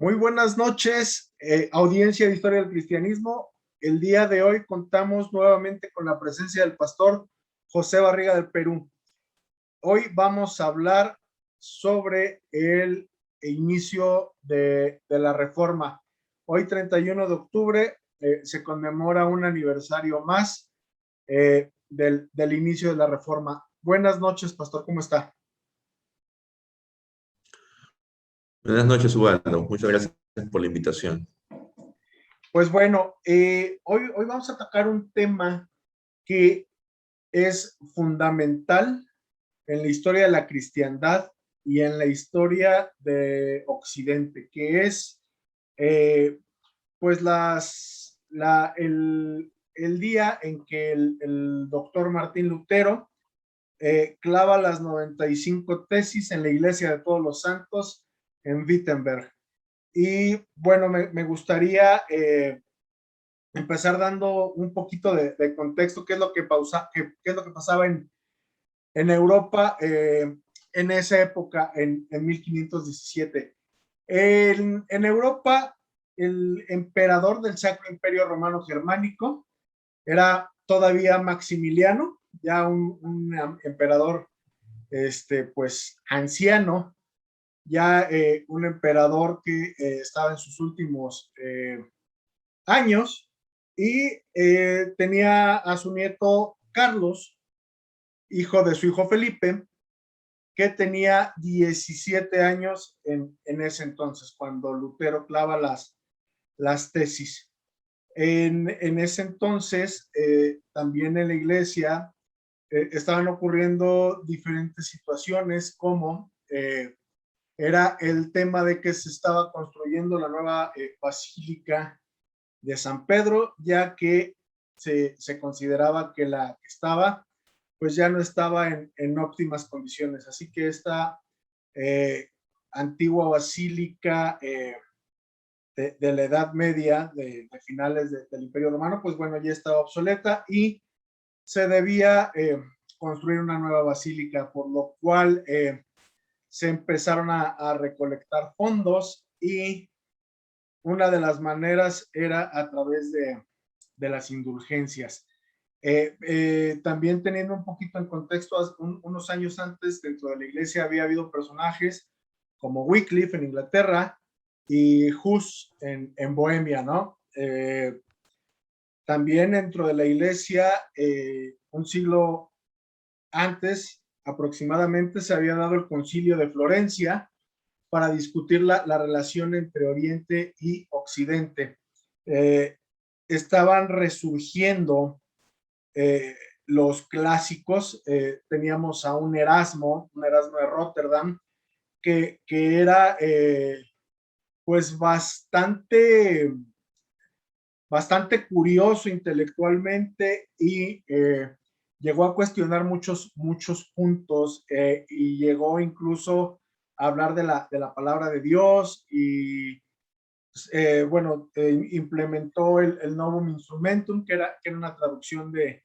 Muy buenas noches, audiencia de Historia del Cristianismo. El día de hoy contamos nuevamente con la presencia del pastor José Barriga del Perú. Hoy vamos a hablar sobre el inicio de la Reforma. Hoy, 31 de octubre, se conmemora un aniversario más del inicio de la Reforma. Buenas noches, pastor, ¿cómo está? Buenas noches, Ubaldo. Muchas gracias por la invitación. Pues bueno, hoy vamos a tocar un tema que es fundamental en la historia de la cristiandad y en la historia de Occidente, que es pues el día en que el doctor Martín Lutero clava las 95 tesis en la Iglesia de Todos los Santos en Wittenberg. Y bueno, me gustaría empezar dando un poquito de contexto, qué es lo que pasaba en Europa en esa época, en 1517. En Europa, el emperador del Sacro Imperio Romano Germánico era todavía Maximiliano, ya un emperador pues anciano, ya un emperador que estaba en sus últimos años y tenía a su nieto Carlos, hijo de su hijo Felipe, que tenía 17 años en ese entonces, cuando Lutero clava las tesis. En ese entonces, también en la iglesia estaban ocurriendo diferentes situaciones, como era el tema de que se estaba construyendo la nueva basílica de San Pedro, ya que se consideraba que la que estaba pues ya no estaba en óptimas condiciones. Así que esta eh, antigua basílica de la Edad Media, de finales del Imperio Romano, pues bueno, ya estaba obsoleta y se debía construir una nueva basílica, por lo cual se empezaron a recolectar fondos y una de las maneras era a través de las indulgencias. También teniendo un poquito en contexto, unos años antes dentro de la iglesia había habido personajes como Wycliffe en Inglaterra y Hus en Bohemia, ¿no? También dentro de la iglesia, un siglo antes aproximadamente, se había dado el concilio de Florencia para discutir la relación entre Oriente y Occidente. Estaban resurgiendo eh, los clásicos. Teníamos a un Erasmo de Rotterdam, que era pues bastante curioso intelectualmente y llegó a cuestionar muchos puntos y llegó incluso a hablar de la palabra de Dios y bueno, implementó el Novum Instrumentum, que era una traducción de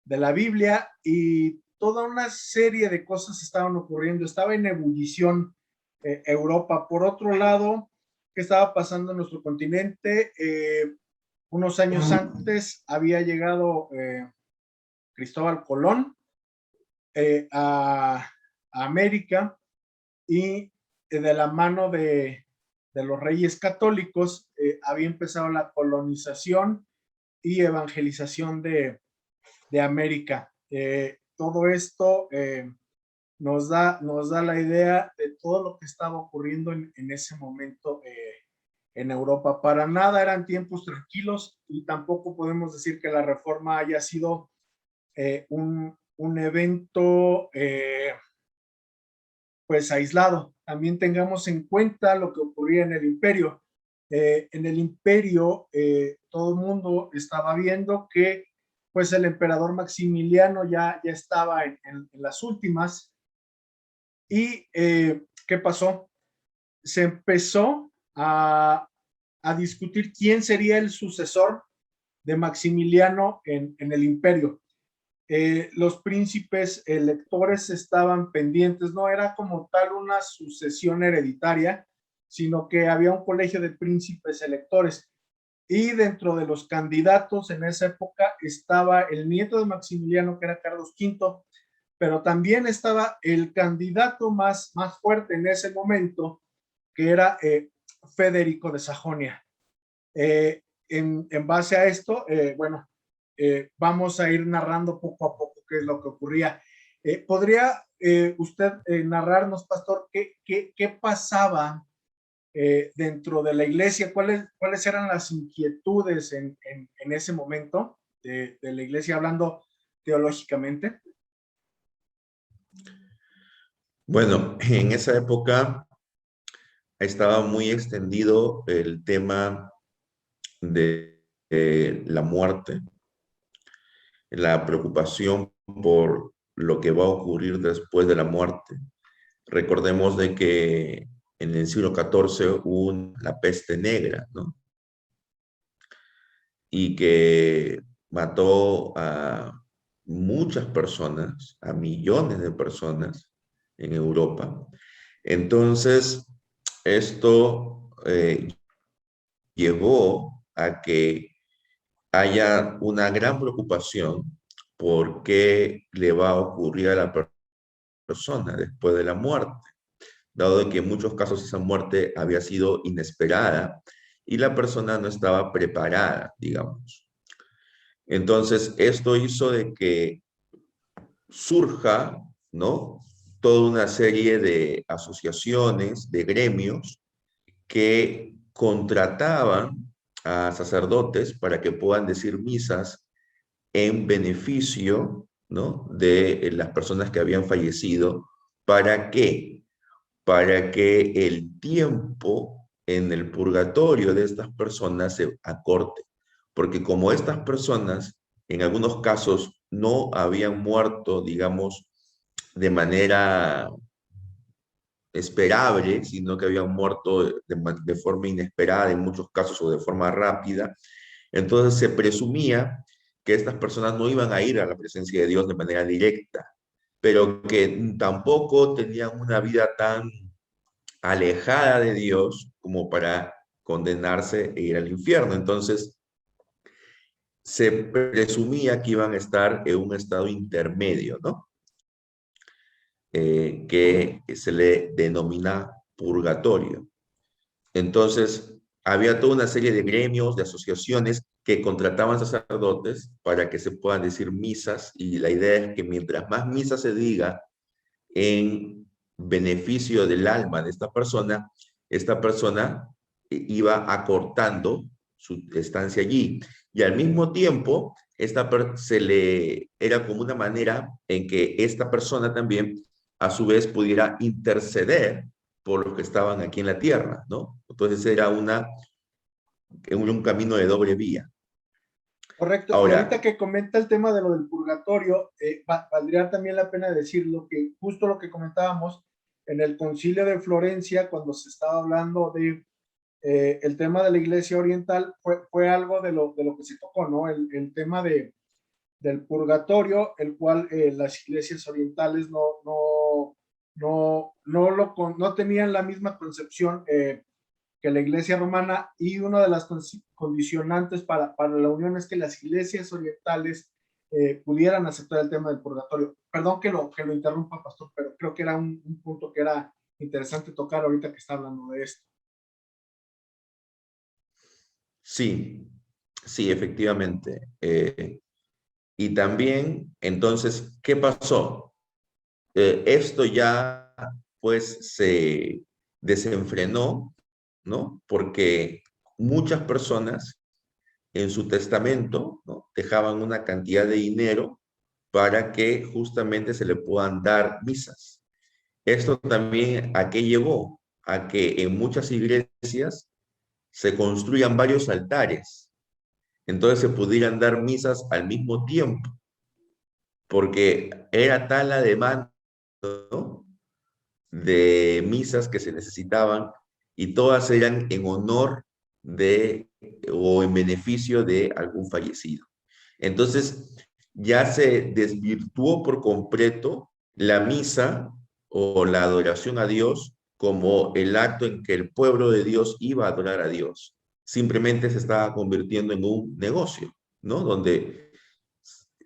la Biblia, y toda una serie de cosas estaban ocurriendo. Estaba en ebullición Europa. Por otro lado, ¿qué estaba pasando en nuestro continente? Unos años antes había llegado Cristóbal Colón a América y de la mano de los reyes católicos había empezado la colonización y evangelización de América. Todo esto nos da la idea de todo lo que estaba ocurriendo en ese momento en Europa. Para nada eran tiempos tranquilos y tampoco podemos decir que la Reforma haya sido un evento pues aislado. También tengamos en cuenta lo que ocurría en el imperio. En el imperio todo el mundo estaba viendo que pues el emperador Maximiliano ya estaba en las últimas. ¿Y qué pasó? Se empezó a discutir quién sería el sucesor de Maximiliano en el imperio. Los príncipes electores estaban pendientes, no era como tal una sucesión hereditaria, sino que había un colegio de príncipes electores. Y dentro de los candidatos en esa época estaba el nieto de Maximiliano, que era Carlos V, pero también estaba el candidato más fuerte en ese momento, que era Federico de Sajonia. En base a esto, bueno, vamos a ir narrando poco a poco qué es lo que ocurría. ¿Podría usted narrarnos, pastor, qué pasaba dentro de la iglesia? ¿Cuáles eran las inquietudes en ese momento de la iglesia, hablando teológicamente? Bueno, en esa época estaba muy extendido el tema de la muerte, la preocupación por lo que va a ocurrir después de la muerte. Recordemos de que en el siglo XIV hubo la peste negra, ¿no? Y que mató a muchas personas, a millones de personas en Europa. Entonces, esto llevó a que haya una gran preocupación por qué le va a ocurrir a la persona después de la muerte, dado de que en muchos casos esa muerte había sido inesperada y la persona no estaba preparada, digamos. Entonces, esto hizo de que surja, ¿no? Toda una serie de asociaciones, de gremios que contrataban a sacerdotes para que puedan decir misas en beneficio, ¿no? De las personas que habían fallecido. ¿Para qué? Para que el tiempo en el purgatorio de estas personas se acorte. Porque como estas personas, en algunos casos, no habían muerto, digamos, de manera esperable, sino que habían muerto de forma inesperada en muchos casos o de forma rápida. Entonces se presumía que estas personas no iban a ir a la presencia de Dios de manera directa, pero que tampoco tenían una vida tan alejada de Dios como para condenarse e ir al infierno. Entonces se presumía que iban a estar en un estado intermedio, ¿no? Que se le denomina purgatorio. Entonces, había toda una serie de gremios, de asociaciones que contrataban sacerdotes para que se puedan decir misas, y la idea es que mientras más misas se diga en beneficio del alma de esta persona iba acortando su estancia allí. Y al mismo tiempo, era como una manera en que esta persona también, a su vez, pudiera interceder por los que estaban aquí en la tierra, ¿no? Entonces era un camino de doble vía. Correcto. Y ahorita Ahora, que comenta el tema de lo del purgatorio, valdría también la pena decirlo, que justo lo que comentábamos en el concilio de Florencia, cuando se estaba hablando de el tema de la iglesia oriental, fue algo de lo que se tocó, ¿no? El tema del purgatorio, el cual las iglesias orientales no tenían la misma concepción que la iglesia romana, y una de las condicionantes para la unión es que las iglesias orientales pudieran aceptar el tema del purgatorio. Perdón que lo interrumpa, pastor, pero creo que era un punto que era interesante tocar ahorita que está hablando de esto. sí, sí, efectivamente. Y también, entonces, ¿qué pasó? Esto ya, pues, se desenfrenó, ¿no? Porque muchas personas en su testamento, ¿no? Dejaban una cantidad de dinero para que justamente se le puedan dar misas. Esto también, ¿a qué llevó? A que en muchas iglesias se construyan varios altares, entonces se pudieran dar misas al mismo tiempo, porque era tal la demanda, ¿no? De misas que se necesitaban, y todas eran en honor de o en beneficio de algún fallecido. Entonces ya se desvirtuó por completo la misa o la adoración a Dios como el acto en que el pueblo de Dios iba a adorar a Dios. Simplemente se estaba convirtiendo en un negocio, ¿no? Donde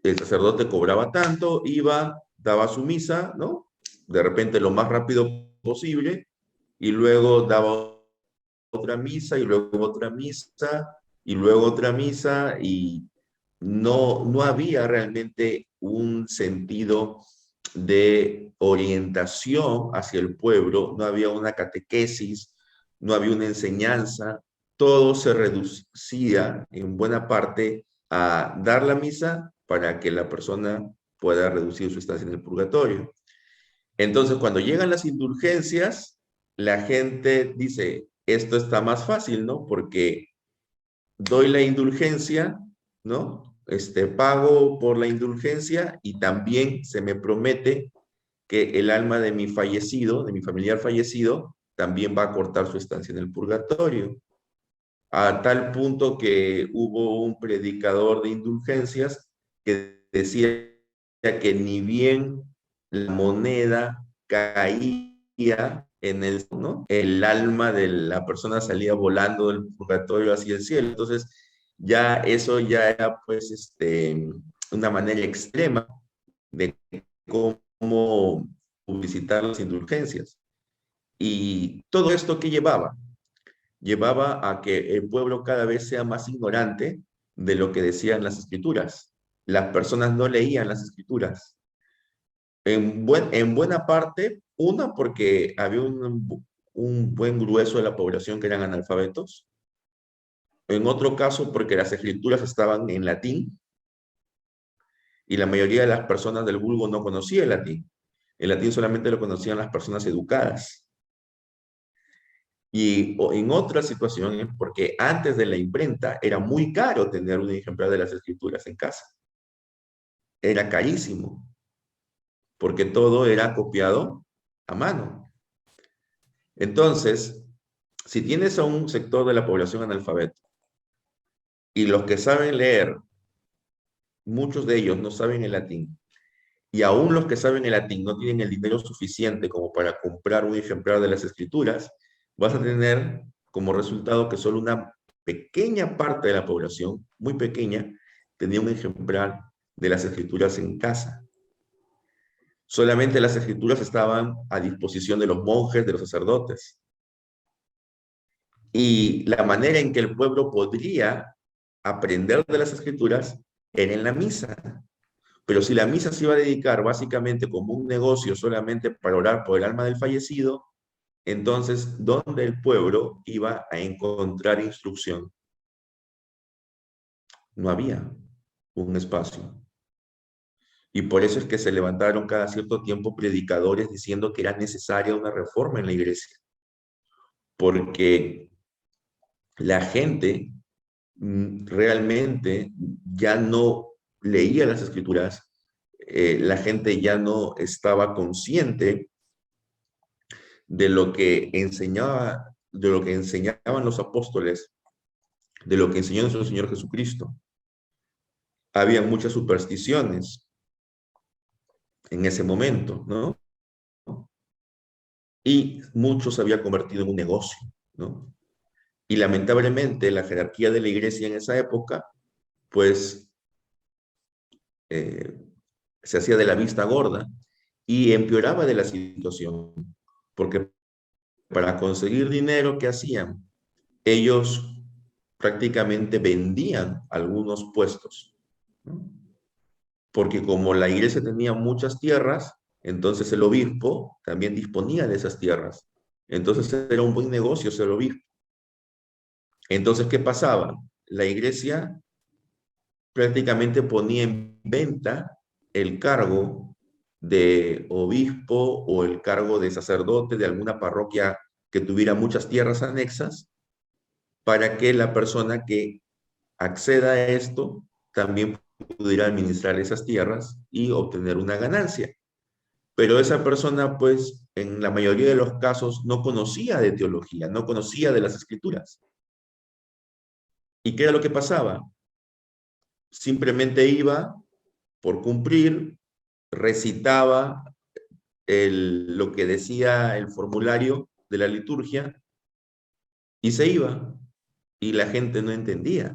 el sacerdote cobraba tanto, iba, daba su misa, ¿no? De repente lo más rápido posible, y luego daba otra misa, y luego otra misa, y luego otra misa, y no había realmente un sentido de orientación hacia el pueblo, no había una catequesis, no había una enseñanza, todo se reducía en buena parte a dar la misa para que la persona pueda reducir su estancia en el purgatorio. Entonces, cuando llegan las indulgencias, la gente dice, esto está más fácil, ¿no? Porque doy la indulgencia, ¿no? Pago por la indulgencia y también se me promete que el alma de mi fallecido, de mi familiar fallecido, también va a cortar su estancia en el purgatorio. A tal punto que hubo un predicador de indulgencias que decía que ni bien la moneda caía en el, ¿no? El alma de la persona salía volando del purgatorio hacia el cielo. Entonces, ya eso ya era pues una manera extrema de cómo publicitar las indulgencias. Y todo esto que llevaba a que el pueblo cada vez sea más ignorante de lo que decían las escrituras. Las personas no leían las escrituras. En buena parte, una, porque había un buen grueso de la población que eran analfabetos. En otro caso, porque las escrituras estaban en latín y la mayoría de las personas del vulgo no conocía el latín. El latín solamente lo conocían las personas educadas. Y en otras situaciones, porque antes de la imprenta era muy caro tener un ejemplar de las escrituras en casa. Era carísimo, porque todo era copiado a mano. Entonces, si tienes a un sector de la población analfabeto y los que saben leer, muchos de ellos no saben el latín, y aún los que saben el latín no tienen el dinero suficiente como para comprar un ejemplar de las escrituras, vas a tener como resultado que solo una pequeña parte de la población, muy pequeña, tenía un ejemplar de las escrituras en casa. Solamente las escrituras estaban a disposición de los monjes, de los sacerdotes. Y la manera en que el pueblo podría aprender de las escrituras era en la misa. Pero si la misa se iba a dedicar básicamente como un negocio solamente para orar por el alma del fallecido, entonces, ¿dónde el pueblo iba a encontrar instrucción? No había un espacio. Y por eso es que se levantaron cada cierto tiempo predicadores diciendo que era necesaria una reforma en la iglesia. Porque la gente realmente ya no leía las escrituras, la gente ya no estaba consciente de lo que enseñaba, de lo que enseñaban los apóstoles, de lo que enseñó nuestro Señor Jesucristo. Había muchas supersticiones en ese momento, ¿no? Y mucho se había convertido en un negocio, ¿no? Y lamentablemente la jerarquía de la iglesia en esa época, pues, eh, se hacía de la vista gorda y empeoraba de la situación, porque para conseguir dinero, ¿qué hacían? Ellos prácticamente vendían algunos puestos, ¿no? Porque como la iglesia tenía muchas tierras, entonces el obispo también disponía de esas tierras. Entonces era un buen negocio ser obispo. Entonces, ¿qué pasaba? La iglesia prácticamente ponía en venta el cargo de obispo o el cargo de sacerdote de alguna parroquia que tuviera muchas tierras anexas para que la persona que acceda a esto también pudiera administrar esas tierras y obtener una ganancia. Pero esa persona, pues, en la mayoría de los casos no conocía de teología, no conocía de las escrituras. ¿Y qué era lo que pasaba? Simplemente iba por cumplir, recitaba lo que decía el formulario de la liturgia y se iba, y la gente no entendía.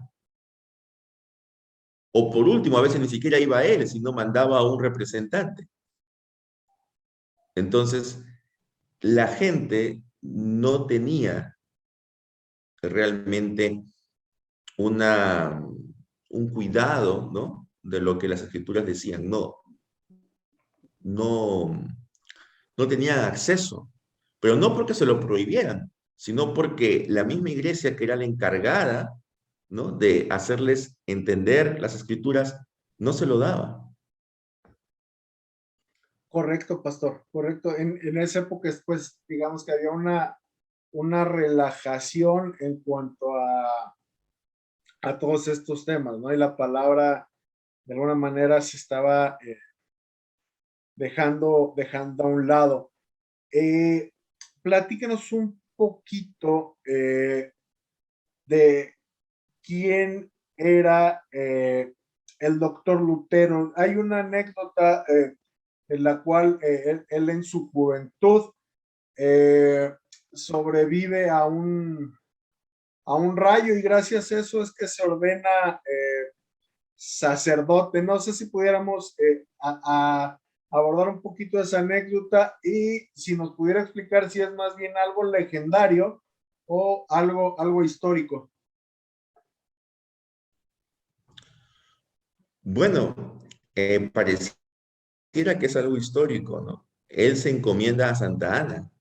O por último, a veces ni siquiera iba él, sino mandaba a un representante. Entonces, la gente no tenía realmente una, un cuidado, ¿no?, de lo que las escrituras decían. No, no tenían acceso, pero no porque se lo prohibieran, sino porque la misma iglesia, que era la encargada, ¿no?, de hacerles entender las escrituras, no se lo daba. Correcto, pastor, correcto. En esa época, pues, digamos que había una relajación en cuanto a todos estos temas, ¿no? Y la palabra, de alguna manera, se estaba dejando a un lado. Eh, Platícanos un poquito de quién era el doctor Lutero. Hay una anécdota en la cual él en su juventud eh, sobrevive a un rayo, y gracias a eso es que se ordena sacerdote. No sé si pudiéramos abordar un poquito esa anécdota, y si nos pudiera explicar si es más bien algo legendario o algo histórico. Bueno, pareciera que es algo histórico, ¿no? Él se encomienda a Santa Ana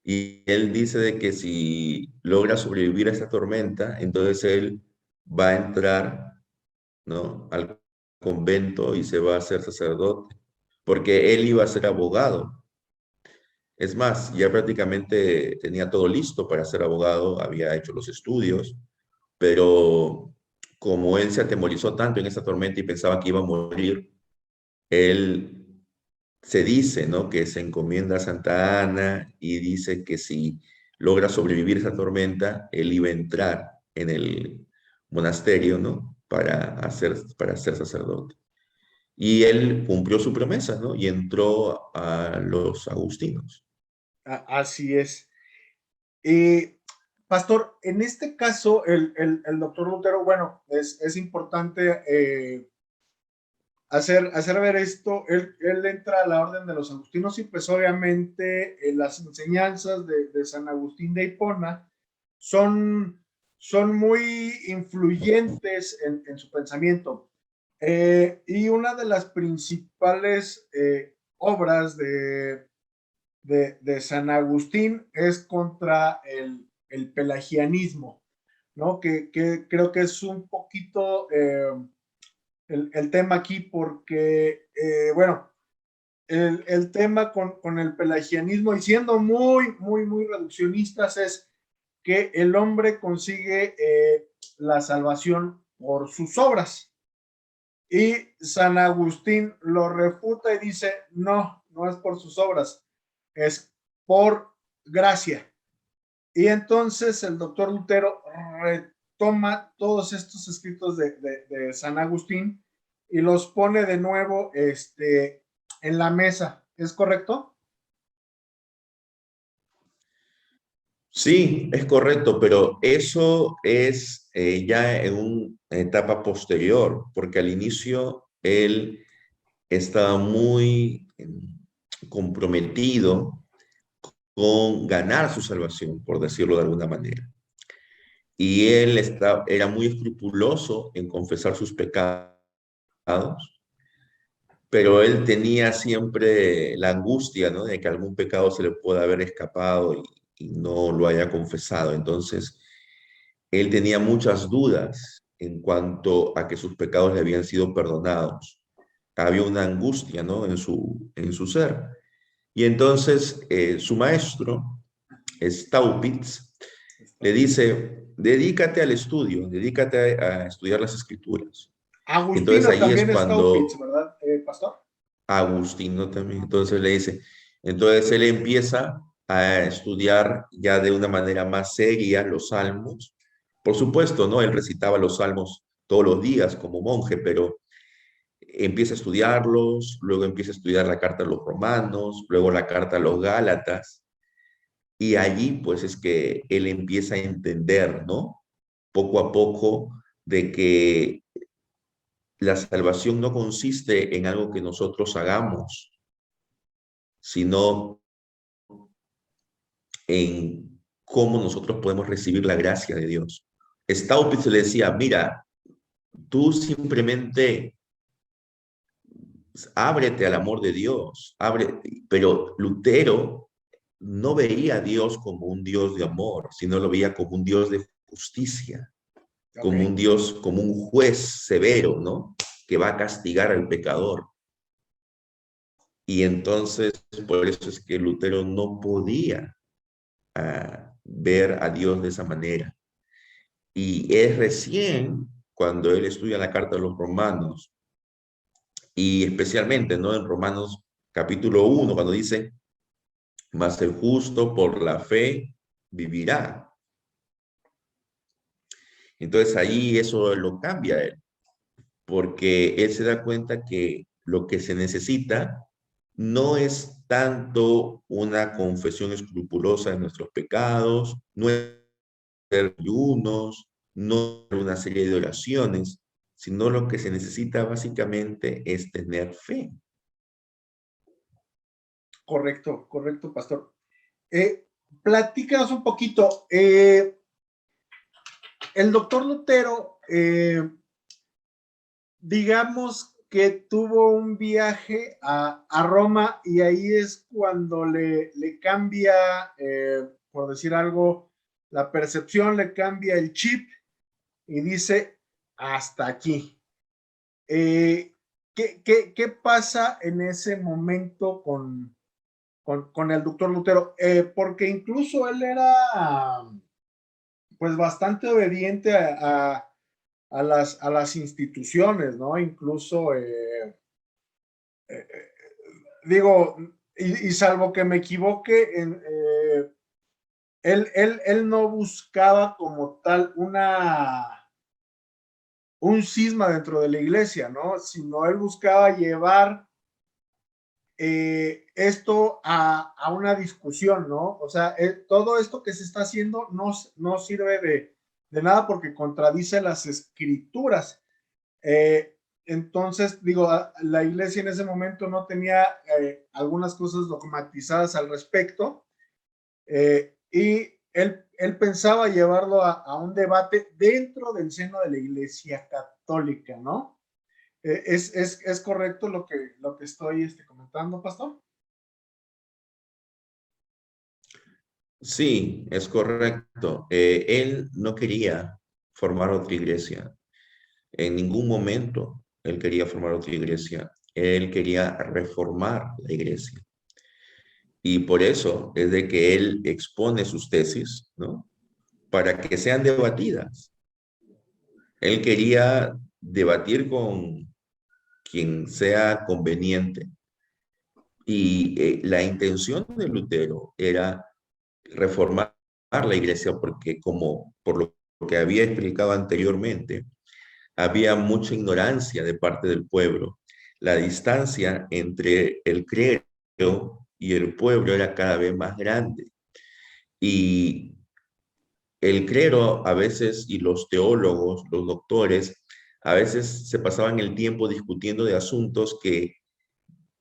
y él dice de que si logra sobrevivir a esta tormenta, entonces él va a entrar, ¿no?, al convento y se va a hacer sacerdote, porque él iba a ser abogado. Es más, ya prácticamente tenía todo listo para ser abogado, había hecho los estudios, pero como él se atemorizó tanto en esa tormenta y pensaba que iba a morir, él se dice, ¿no?, que se encomienda a Santa Ana y dice que si logra sobrevivir esa tormenta, él iba a entrar en el monasterio, ¿no?, para ser sacerdote. Y él cumplió su promesa, ¿no?, y entró a los agustinos. Así es. Eh, Pastor, en este caso, el doctor Lutero, bueno, es importante hacer ver esto. Él entra a la orden de los agustinos, y pues obviamente las enseñanzas de San Agustín de Hipona son muy influyentes en su pensamiento. Y una de las principales obras de San Agustín es contra el pelagianismo, ¿no? Que creo que es un poquito el tema aquí, porque, bueno, el tema con el pelagianismo, y siendo muy reduccionistas, es que el hombre consigue la salvación por sus obras. Y San Agustín lo refuta y dice, no es por sus obras, es por gracia. Y entonces el doctor Lutero retoma todos estos escritos de San Agustín y los pone de nuevo en la mesa. ¿Es correcto? Sí, es correcto, pero eso es ya en una etapa posterior, porque al inicio él estaba muy comprometido con ganar su salvación, por decirlo de alguna manera. Y él era muy escrupuloso en confesar sus pecados, pero él tenía siempre la angustia, ¿no?, de que algún pecado se le pueda haber escapado y no lo haya confesado. Entonces, él tenía muchas dudas en cuanto a que sus pecados le habían sido perdonados. Había una angustia, ¿no?, en su ser. Y entonces su maestro, Staupitz, le dice, dedícate al estudio, dedícate a estudiar las escrituras. Entonces Agustino ahí es también es Staupitz, cuando ¿verdad, pastor? Agustino también, entonces le dice, entonces él empieza a estudiar ya de una manera más seria los salmos. Por supuesto, ¿no?, él recitaba los salmos todos los días como monje, pero empieza a estudiarlos, luego empieza a estudiar la carta a los romanos, luego la carta a los gálatas, Y allí pues es que él empieza a entender, ¿no? Poco a poco de que la salvación no consiste en algo que nosotros hagamos, sino en cómo nosotros podemos recibir la gracia de Dios. Staupitz le decía, mira, tú simplemente ábrete al amor de Dios, abre, pero Lutero no veía a Dios como un Dios de amor, sino lo veía como un Dios de justicia, Ok, como un Dios, como un juez severo, ¿no? Que va a castigar al pecador. Y entonces, por eso es que Lutero no podía ver a Dios de esa manera. Y es recién cuando él estudia la carta de los Romanos, y especialmente, ¿no? En Romanos capítulo 1, cuando dice, mas el justo por la fe vivirá. Entonces ahí eso lo cambia él, porque él se da cuenta que lo que se necesita no es tanto una confesión escrupulosa de nuestros pecados, no es ser ayunos, no es una serie de oraciones, sino lo que se necesita básicamente es tener fe. correcto, correcto, pastor. Eh, Platícanos un poquito. El doctor Lutero, digamos que tuvo un viaje a Roma y ahí es cuando le cambia, por decir algo, la percepción, le cambia el chip y dice, hasta aquí. ¿Qué pasa en ese momento con el doctor Lutero? Porque incluso él era pues bastante obediente a las instituciones, ¿no? Incluso, digo, y salvo que me equivoque, él no buscaba como tal un cisma dentro de la iglesia, ¿no? Sino él buscaba llevar esto a una discusión, ¿no? O sea, todo esto que se está haciendo no sirve de nada porque contradice las escrituras. Entonces, digo, la iglesia en ese momento no tenía algunas cosas dogmatizadas al respecto, y él pensaba llevarlo a un debate dentro del seno de la iglesia católica, ¿no? ¿Es correcto lo que estoy comentando, pastor? Sí, es correcto. Él no quería formar otra iglesia. En ningún momento él quería formar otra iglesia. Él quería reformar la iglesia. Y por eso es de que él expone sus tesis, ¿no? Para que sean debatidas. Él quería debatir con quien sea conveniente. Y la intención de Lutero era reformar la iglesia porque como por lo que había explicado anteriormente, había mucha ignorancia de parte del pueblo. La distancia entre el clero y el pueblo era cada vez más grande. Y el clero a veces y los teólogos, los doctores, a veces se pasaban el tiempo discutiendo de asuntos que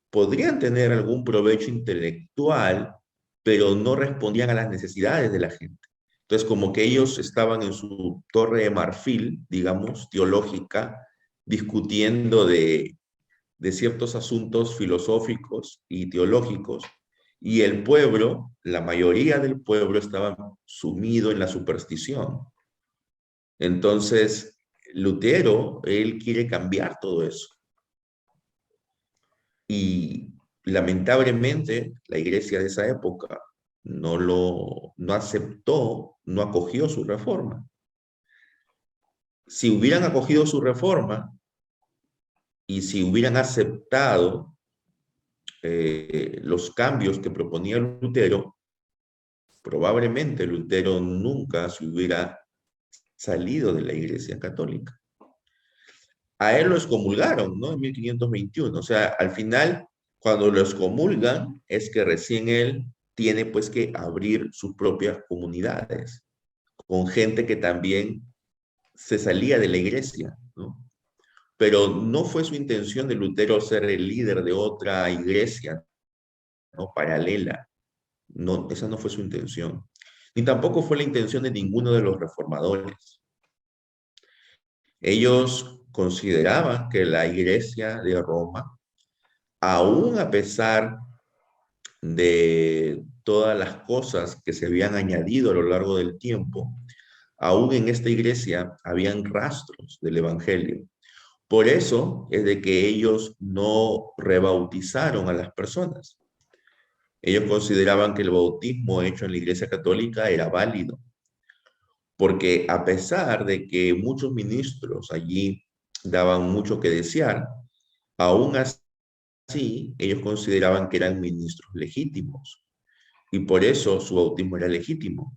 podrían tener algún provecho intelectual, pero no respondían a las necesidades de la gente. Entonces, como que ellos estaban en su torre de marfil, digamos, teológica, discutiendo de ciertos asuntos filosóficos y teológicos, y el pueblo, la mayoría del pueblo estaba sumido en la superstición. Entonces, Lutero, él quiere cambiar todo eso. Y lamentablemente la iglesia de esa época no aceptó, no acogió su reforma. Si hubieran acogido su reforma y si hubieran aceptado los cambios que proponía Lutero, probablemente Lutero nunca se hubiera salido de la iglesia católica. A él lo excomulgaron, ¿no? En 1521. O sea, al final, cuando lo excomulgan, es que recién él tiene pues que abrir sus propias comunidades con gente que también se salía de la iglesia, ¿no? Pero no fue su intención de Lutero ser el líder de otra iglesia, ¿no? Paralela. No, esa no fue su intención. Ni tampoco fue la intención de ninguno de los reformadores. Ellos consideraban que la iglesia de Roma, aún a pesar de todas las cosas que se habían añadido a lo largo del tiempo, aún en esta iglesia habían rastros del evangelio. Por eso es de que ellos no rebautizaron a las personas. Ellos consideraban que el bautismo hecho en la iglesia católica era válido, porque a pesar de que muchos ministros allí daban mucho que desear, aún así ellos consideraban que eran ministros legítimos y por eso su bautismo era legítimo,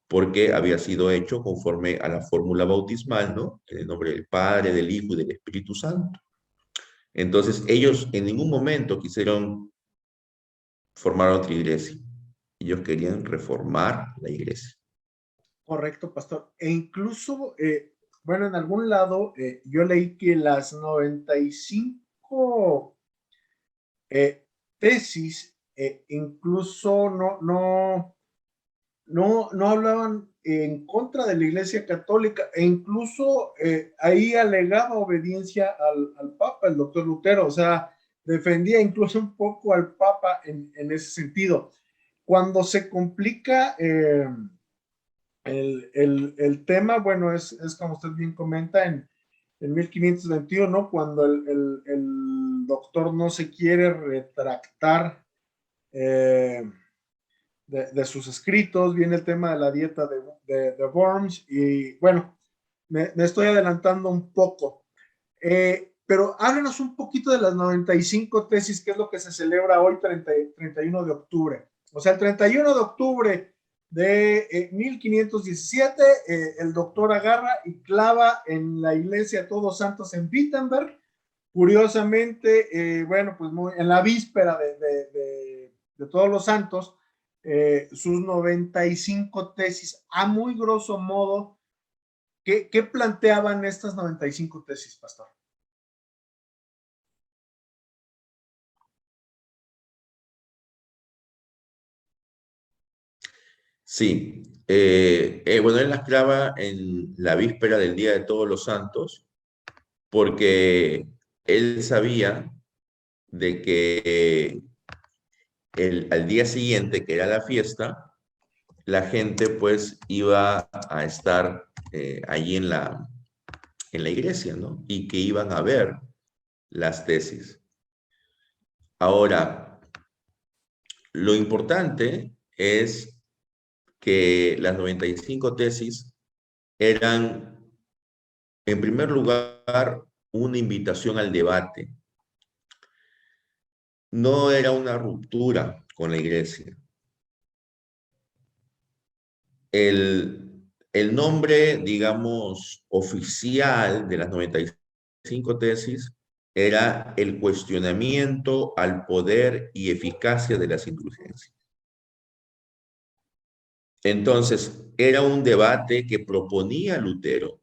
porque había sido hecho conforme a la fórmula bautismal, ¿no? En el nombre del Padre, del Hijo y del Espíritu Santo. Entonces ellos en ningún momento quisieron formar otra iglesia. Ellos querían reformar la iglesia. Correcto, pastor. E incluso, bueno, en algún lado yo leí que las 95 tesis incluso no hablaban en contra de la Iglesia Católica e incluso ahí alegaba obediencia al Papa, el doctor Lutero, o sea, defendía incluso un poco al Papa en ese sentido. Cuando se complica el tema, bueno, es como usted bien comenta, en 1521, ¿no? Cuando el doctor no se quiere retractar de sus escritos, viene el tema de la dieta de Worms y bueno, me estoy adelantando un poco. Pero háblenos un poquito de las 95 tesis, que es lo que se celebra hoy, 31 de octubre. O sea, el 31 de octubre de 1517, el doctor agarra y clava en la iglesia Todos Santos en Wittenberg. Curiosamente, bueno, pues en la víspera de Todos los Santos, sus 95 tesis, a muy grosso modo, ¿qué planteaban estas 95 tesis, pastor? Sí, bueno, él las clava en la víspera del Día de Todos los Santos, porque él sabía de que al día siguiente, que era la fiesta, la gente pues iba a estar allí en la iglesia, ¿no? Y que iban a ver las tesis. Ahora, lo importante es que las 95 tesis eran, en primer lugar, una invitación al debate. No era una ruptura con la iglesia. El nombre, digamos, oficial de las 95 tesis era el cuestionamiento al poder y eficacia de las indulgencias. Entonces, era un debate que proponía Lutero,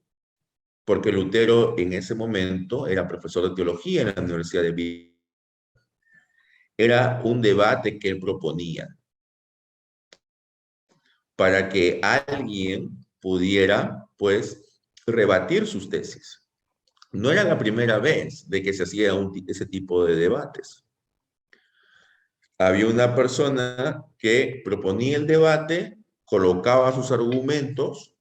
porque Lutero en ese momento era profesor de teología en la Universidad de Wittenberg. Era un debate que él proponía para que alguien pudiera, pues, rebatir sus tesis. No era la primera vez de que se hacía ese tipo de debates. Había una persona que proponía el debate, colocaba sus argumentos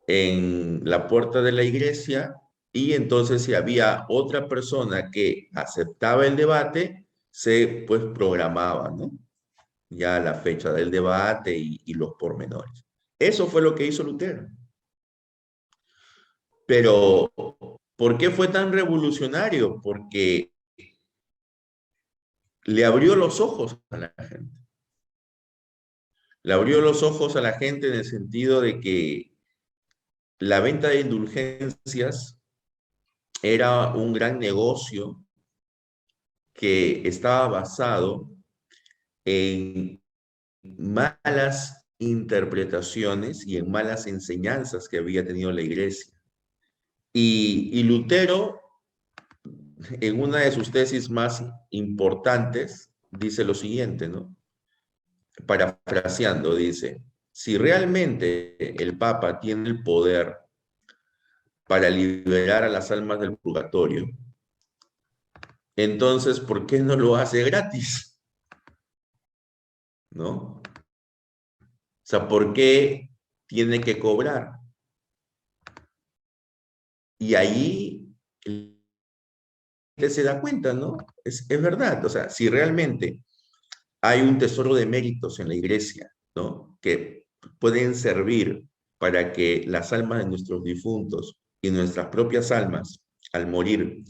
en la puerta de la iglesia y entonces si había otra persona que aceptaba el debate, se pues programaba, ¿no? Ya la fecha del debate y los pormenores. Eso fue lo que hizo Lutero. Pero, ¿por qué fue tan revolucionario? Porque le abrió los ojos a la gente. Le abrió los ojos a la gente en el sentido de que la venta de indulgencias era un gran negocio que estaba basado en malas interpretaciones y en malas enseñanzas que había tenido la iglesia. Y Lutero, en una de sus tesis más importantes, dice lo siguiente, ¿no? Parafraseando, dice, si realmente el Papa tiene el poder para liberar a las almas del purgatorio, entonces, ¿por qué no lo hace gratis? ¿No? O sea, ¿por qué tiene que cobrar? Y ahí se da cuenta, ¿no? Es verdad, o sea, si realmente hay un tesoro de méritos en la iglesia, ¿no? Que pueden servir para que las almas de nuestros difuntos y nuestras propias almas, al morir,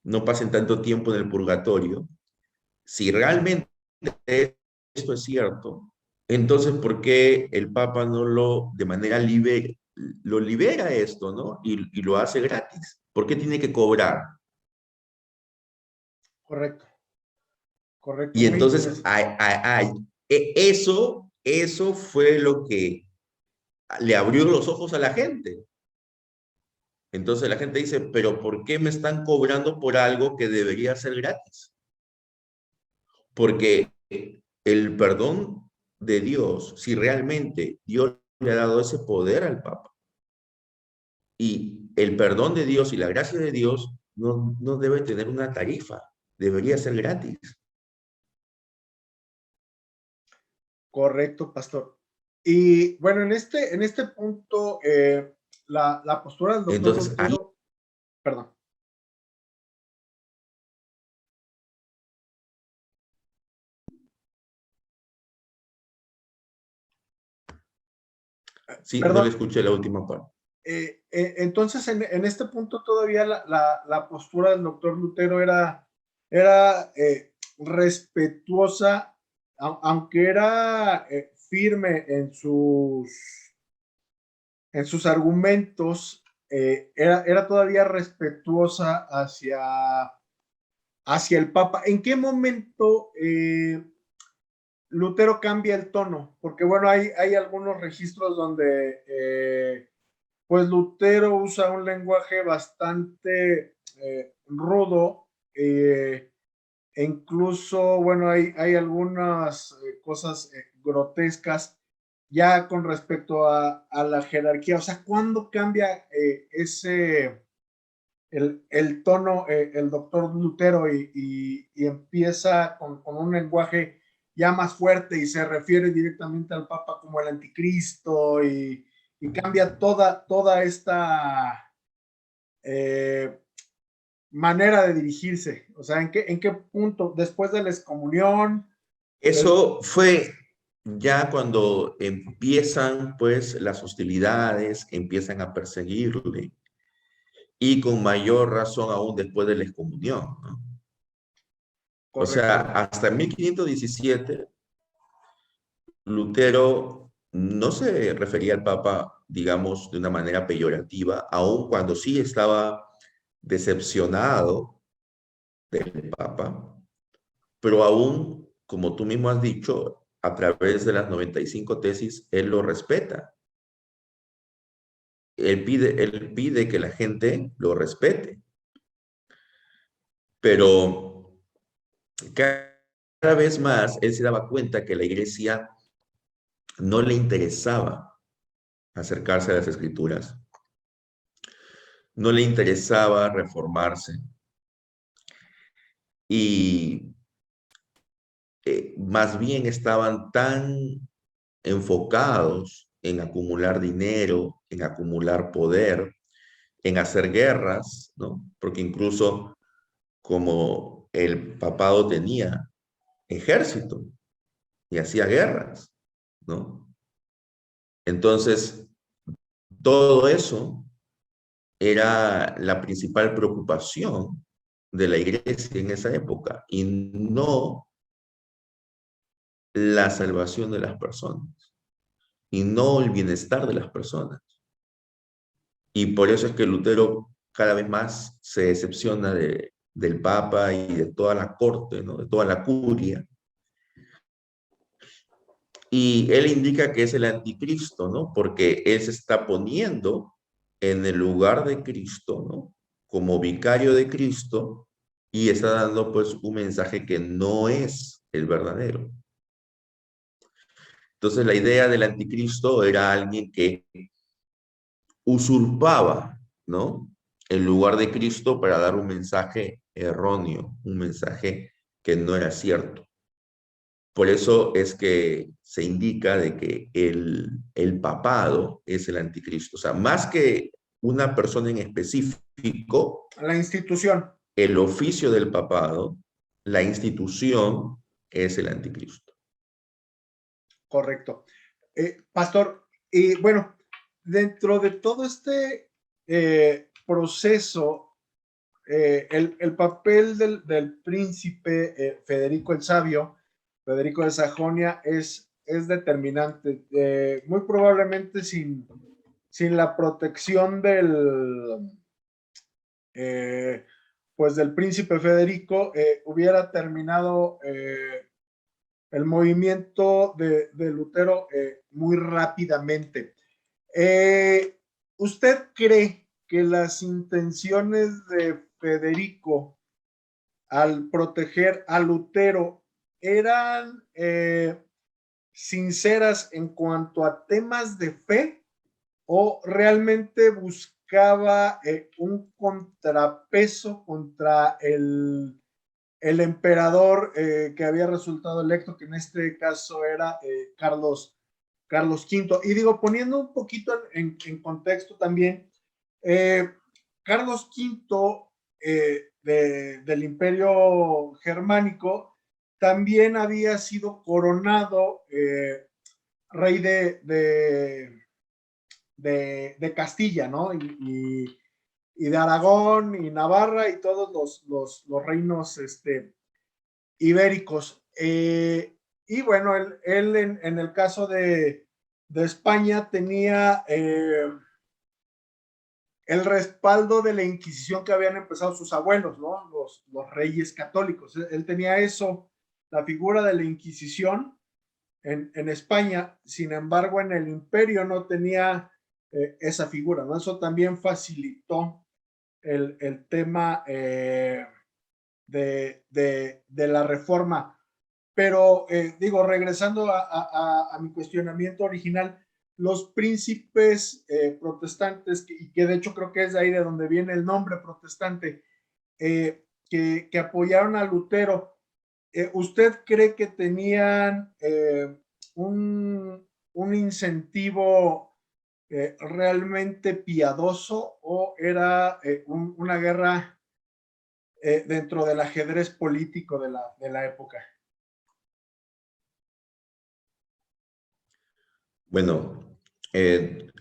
no pasen tanto tiempo en el purgatorio. Si realmente esto es cierto, entonces, ¿por qué el Papa no lo, de manera libre, lo libera esto, ¿no? Y lo hace gratis. ¿Por qué tiene que cobrar? Correcto, correcto, Y muy entonces, interesante. eso fue lo que le abrió los ojos a la gente. Entonces la gente dice, pero ¿por qué me están cobrando por algo que debería ser gratis? Porque el perdón de Dios, si realmente Dios le ha dado ese poder al Papa, y el perdón de Dios y la gracia de Dios no debe tener una tarifa, debería ser gratis. Correcto, pastor. Y bueno, en este punto, la postura del doctor Entonces ahí, Lutero, perdón, sí, no le perdón, escuché la última parte. entonces en este punto todavía la postura del doctor Lutero era respetuosa, aunque era firme en sus argumentos, era todavía respetuosa hacia el Papa. ¿En qué momento Lutero cambia el tono? Porque bueno, hay algunos registros donde pues Lutero usa un lenguaje bastante rudo, e incluso, bueno, hay algunas cosas grotescas ya con respecto a la jerarquía. O sea, ¿cuándo cambia el tono el doctor Lutero y empieza con un lenguaje ya más fuerte y se refiere directamente al Papa como el anticristo y cambia toda esta eh, manera de dirigirse? O sea, en qué punto? Después de la excomunión. Eso fue ya cuando empiezan pues las hostilidades, empiezan a perseguirle y con mayor razón aún después de la excomunión, ¿no? O sea, Correcto, hasta 1517 Lutero no se refería al Papa, digamos, de una manera peyorativa, aun cuando sí estaba decepcionado del Papa, pero aún, como tú mismo has dicho, a través de las 95 tesis, él lo respeta. Él pide que la gente lo respete, pero cada vez más él se daba cuenta que la iglesia no le interesaba acercarse a las escrituras, no le interesaba reformarse y más bien estaban tan enfocados en acumular dinero, en acumular poder, en hacer guerras, ¿no? Porque incluso como el papado tenía ejército y hacía guerras, ¿no? Entonces, todo eso era la principal preocupación de la iglesia en esa época y no la salvación de las personas y no el bienestar de las personas. Y por eso es que Lutero cada vez más se decepciona del Papa y de toda la corte, ¿no? De toda la curia. Y él indica que es el anticristo, ¿no? Porque él se está poniendo en el lugar de Cristo, ¿no? Como vicario de Cristo y está dando pues un mensaje que no es el verdadero. Entonces la idea del anticristo era alguien que usurpaba, ¿no? El lugar de Cristo para dar un mensaje erróneo, un mensaje que no era cierto. Por eso es que se indica de que el papado es el anticristo. O sea, más que una persona en específico, La institución. el oficio del papado, la institución es el anticristo. Correcto. Pastor, y bueno, dentro de todo este proceso, el papel del príncipe Federico el Sabio, Federico de Sajonia, es determinante. Muy probablemente sin la protección eh, pues del príncipe Federico, hubiera terminado el movimiento de Lutero muy rápidamente. ¿Usted cree que las intenciones de Federico al proteger a Lutero eran sinceras en cuanto a temas de fe o realmente buscaba un contrapeso contra el emperador que había resultado electo, que en este caso era Carlos V? Y digo, poniendo un poquito en contexto también, eh, Carlos V del Imperio Germánico también había sido coronado rey de Castilla, ¿no? Y de Aragón y Navarra y todos los reinos ibéricos. Y bueno, él en el caso de España tenía el respaldo de la Inquisición que habían empezado sus abuelos, ¿no? Los reyes católicos. Él tenía eso, la figura de la Inquisición en España. Sin embargo, en el imperio no tenía esa figura, ¿no? Eso también facilitó el tema de la reforma. Pero digo, regresando a mi cuestionamiento original, los príncipes protestantes, y que de hecho creo que es de ahí de donde viene el nombre protestante, que apoyaron a Lutero, ¿usted cree que tenían un incentivo realmente piadoso o era una guerra dentro del ajedrez político de la época? Bueno,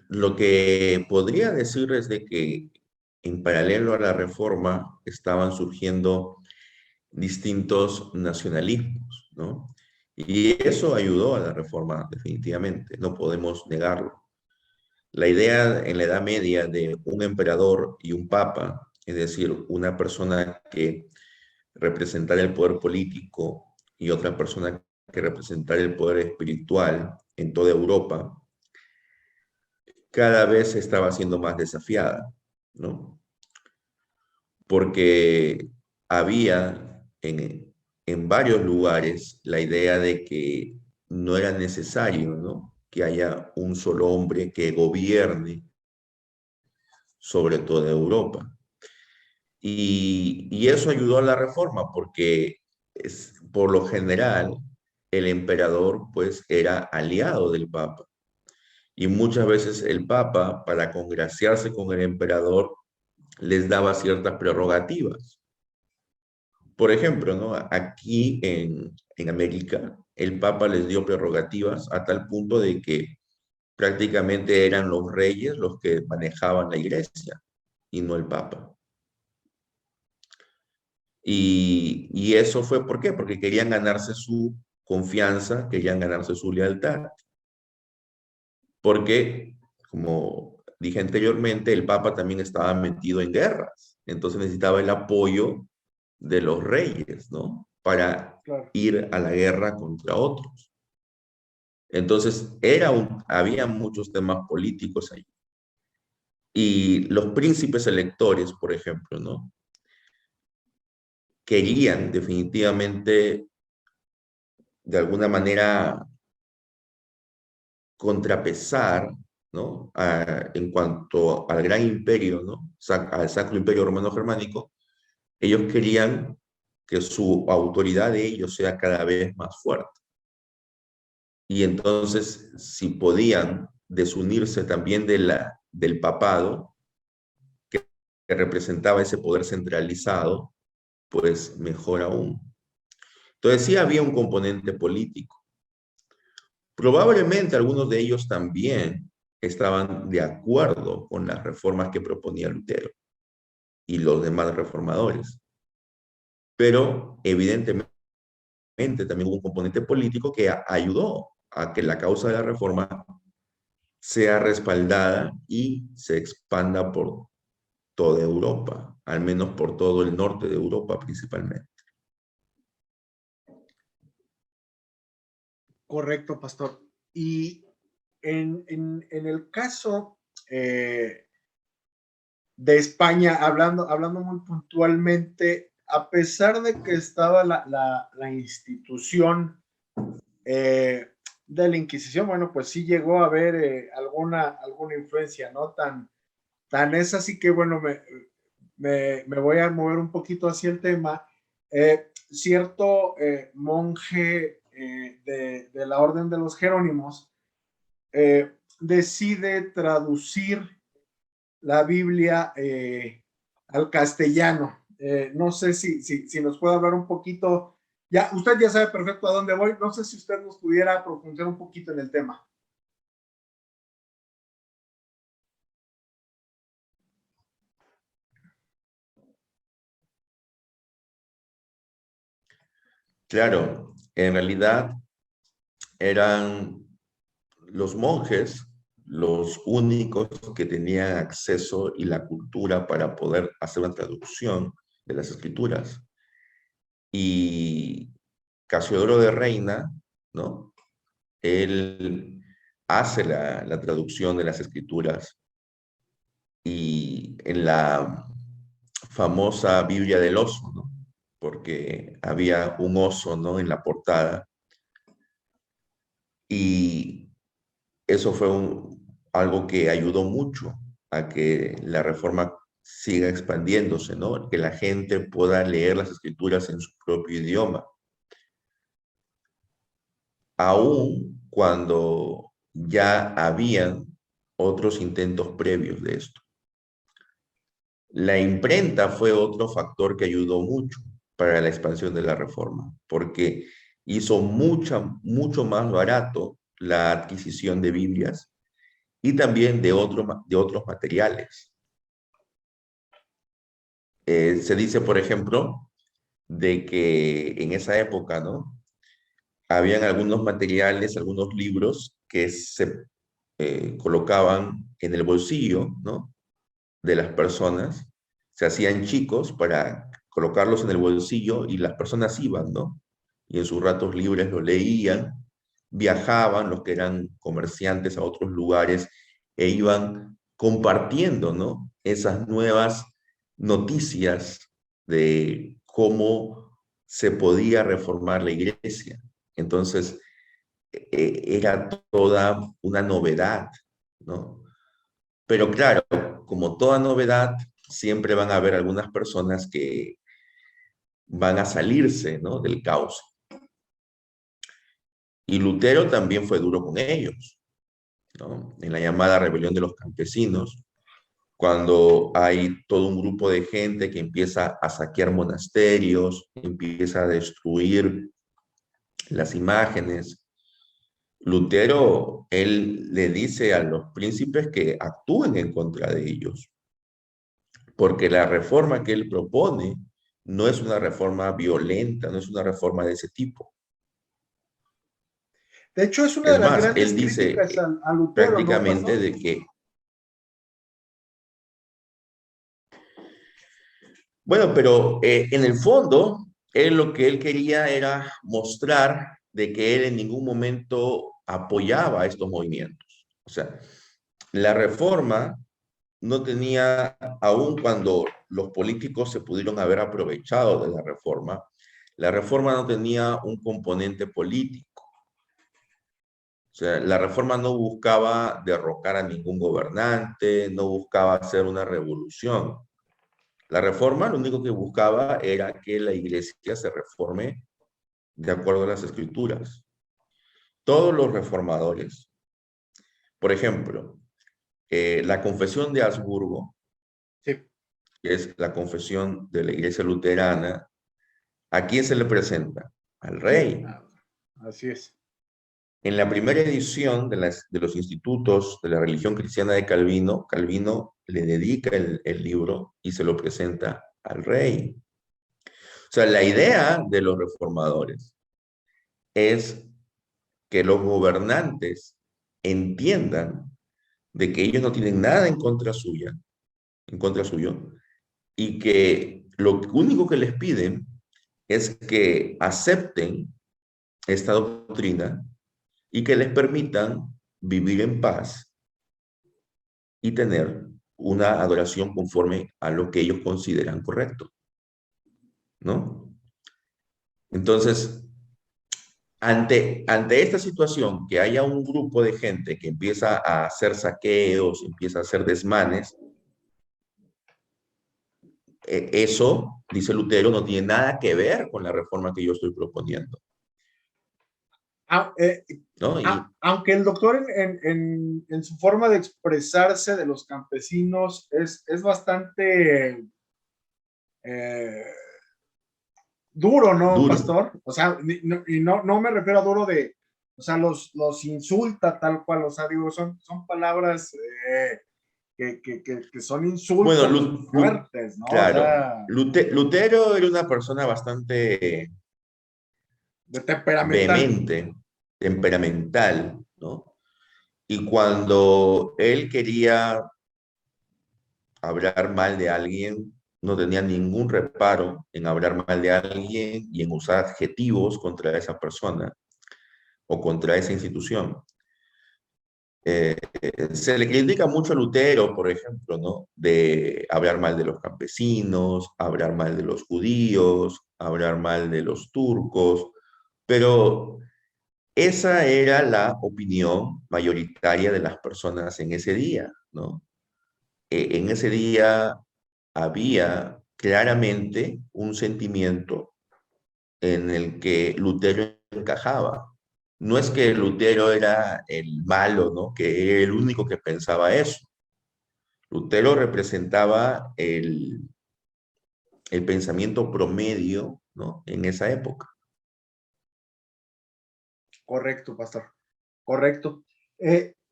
lo que podría decir es de que en paralelo a la reforma estaban surgiendo distintos nacionalismos, ¿no? Y eso ayudó a la reforma definitivamente, no podemos negarlo. La idea en la Edad Media de un emperador y un papa, es decir, una persona que representara el poder político y otra persona que representara el poder espiritual en toda Europa, cada vez estaba siendo más desafiada, ¿no? Porque había en varios lugares la idea de que no era necesario, ¿no? Que haya un solo hombre que gobierne sobre toda Europa. Y eso ayudó a la reforma porque por lo general el emperador pues era aliado del papa. Y muchas veces el papa, para congraciarse con el emperador, les daba ciertas prerrogativas. Por ejemplo, ¿no? Aquí en América, el Papa les dio prerrogativas a tal punto de que prácticamente eran los reyes los que manejaban la iglesia y no el Papa. Y eso fue ¿por qué? Porque querían ganarse su confianza, querían ganarse su lealtad. Porque, como dije anteriormente, el Papa también estaba metido en guerras. Entonces necesitaba el apoyo de los reyes, ¿no? Para Claro. ir a la guerra contra otros. Entonces, había muchos temas políticos ahí. Y los príncipes electores, por ejemplo, ¿no? Querían definitivamente, de alguna manera, contrapesar, ¿no? En cuanto al gran imperio, ¿no? Al Sacro Imperio Romano Germánico, ellos querían que su autoridad de ellos sea cada vez más fuerte. Y entonces, si podían desunirse también del papado, que representaba ese poder centralizado, pues mejor aún. Entonces sí había un componente político. Probablemente algunos de ellos también estaban de acuerdo con las reformas que proponía Lutero y los demás reformadores. Pero evidentemente también hubo un componente político que ayudó a que la causa de la reforma sea respaldada y se expanda por toda Europa, al menos por todo el norte de Europa principalmente. Correcto, pastor. Y en el caso de España, hablando muy puntualmente, a pesar de que estaba la institución de la Inquisición, bueno, pues sí llegó a haber alguna influencia, ¿no? Tan es así que, bueno, me voy a mover un poquito hacia el tema. Cierto monje de la Orden de los Jerónimos decide traducir la Biblia al castellano. No sé si nos puede hablar un poquito. Ya, usted ya sabe perfecto a dónde voy. No sé si usted nos pudiera profundizar un poquito en el tema. Claro, en realidad eran los monjes los únicos que tenían acceso y la cultura para poder hacer una traducción de las escrituras. Y Casiodoro de Reina, ¿no? Él hace la traducción de las escrituras y en la famosa Biblia del oso, ¿no? Porque había un oso, ¿no? En la portada. Y eso fue algo que ayudó mucho a que la reforma siga expandiéndose, ¿no? Que la gente pueda leer las escrituras en su propio idioma, aun cuando ya habían otros intentos previos de esto. La imprenta fue otro factor que ayudó mucho para la expansión de la reforma, porque hizo mucho más barato la adquisición de Biblias y también de otros materiales. Se dice, por ejemplo, de que en esa época, ¿no? Habían algunos materiales, algunos libros que se colocaban en el bolsillo, ¿no? De las personas, se hacían chicos para colocarlos en el bolsillo y las personas iban, ¿no? Y en sus ratos libres lo leían, viajaban los que eran comerciantes a otros lugares e iban compartiendo, ¿no? Esas nuevas noticias de cómo se podía reformar la iglesia. Entonces, era toda una novedad, ¿no? Pero claro, como toda novedad, siempre van a haber algunas personas que van a salirse, ¿no? Del caos. Y Lutero también fue duro con ellos, ¿no? En la llamada rebelión de los campesinos, cuando hay todo un grupo de gente que empieza a saquear monasterios, empieza a destruir las imágenes. Lutero, él le dice a los príncipes que actúen en contra de ellos, porque la reforma que él propone no es una reforma violenta, no es una reforma de ese tipo. De hecho, es una de Es las más, él grandes dice críticas a Lutero, ¿no, prácticamente pastor? de que, bueno, pero en el fondo, él lo que él quería era mostrar de que él en ningún momento apoyaba estos movimientos. O sea, la reforma no tenía, aun cuando los políticos se pudieron haber aprovechado de la reforma no tenía un componente político. O sea, la reforma no buscaba derrocar a ningún gobernante, no buscaba hacer una revolución. La reforma lo único que buscaba era que la iglesia se reforme de acuerdo a las escrituras. Todos los reformadores, por ejemplo, la confesión de Habsburgo, Sí. que es la confesión de la iglesia luterana, ¿a quién se le presenta? Al Sí, rey. así es. En la primera edición de los institutos de la religión cristiana de Calvino, Calvino le dedica el libro y se lo presenta al rey. O sea, la idea de los reformadores es que los gobernantes entiendan de que ellos no tienen nada en contra suya, en contra suyo, y que lo único que les piden es que acepten esta doctrina y que les permitan vivir en paz y tener una adoración conforme a lo que ellos consideran correcto, ¿no? Entonces, ante esta situación, que haya un grupo de gente que empieza a hacer saqueos, empieza a hacer desmanes, eso, dice Lutero, no tiene nada que ver con la reforma que yo estoy proponiendo, Ah, eh, ¿no? Aunque el doctor en su forma de expresarse de los campesinos es bastante eh, duro, ¿no, Duro. pastor? O sea, y no me refiero a duro de, o sea, los insulta tal cual, o sea, digo, son palabras que son Bueno, insultos fuertes, ¿no? O claro, sea, Lutero era una persona bastante de temperamental. vehemente, temperamental, ¿no? Y cuando él quería hablar mal de alguien, no tenía ningún reparo en hablar mal de alguien y en usar adjetivos contra esa persona o contra esa institución. Se le critica mucho a Lutero, por ejemplo, ¿no? De hablar mal de los campesinos, hablar mal de los judíos, hablar mal de los turcos, pero esa era la opinión mayoritaria de las personas en ese día, ¿no? En ese día había claramente un sentimiento en el que Lutero encajaba. No es que Lutero era el malo, ¿no? Que era el único que pensaba eso. Lutero representaba el pensamiento promedio, ¿no? En esa época. Correcto, pastor. Correcto.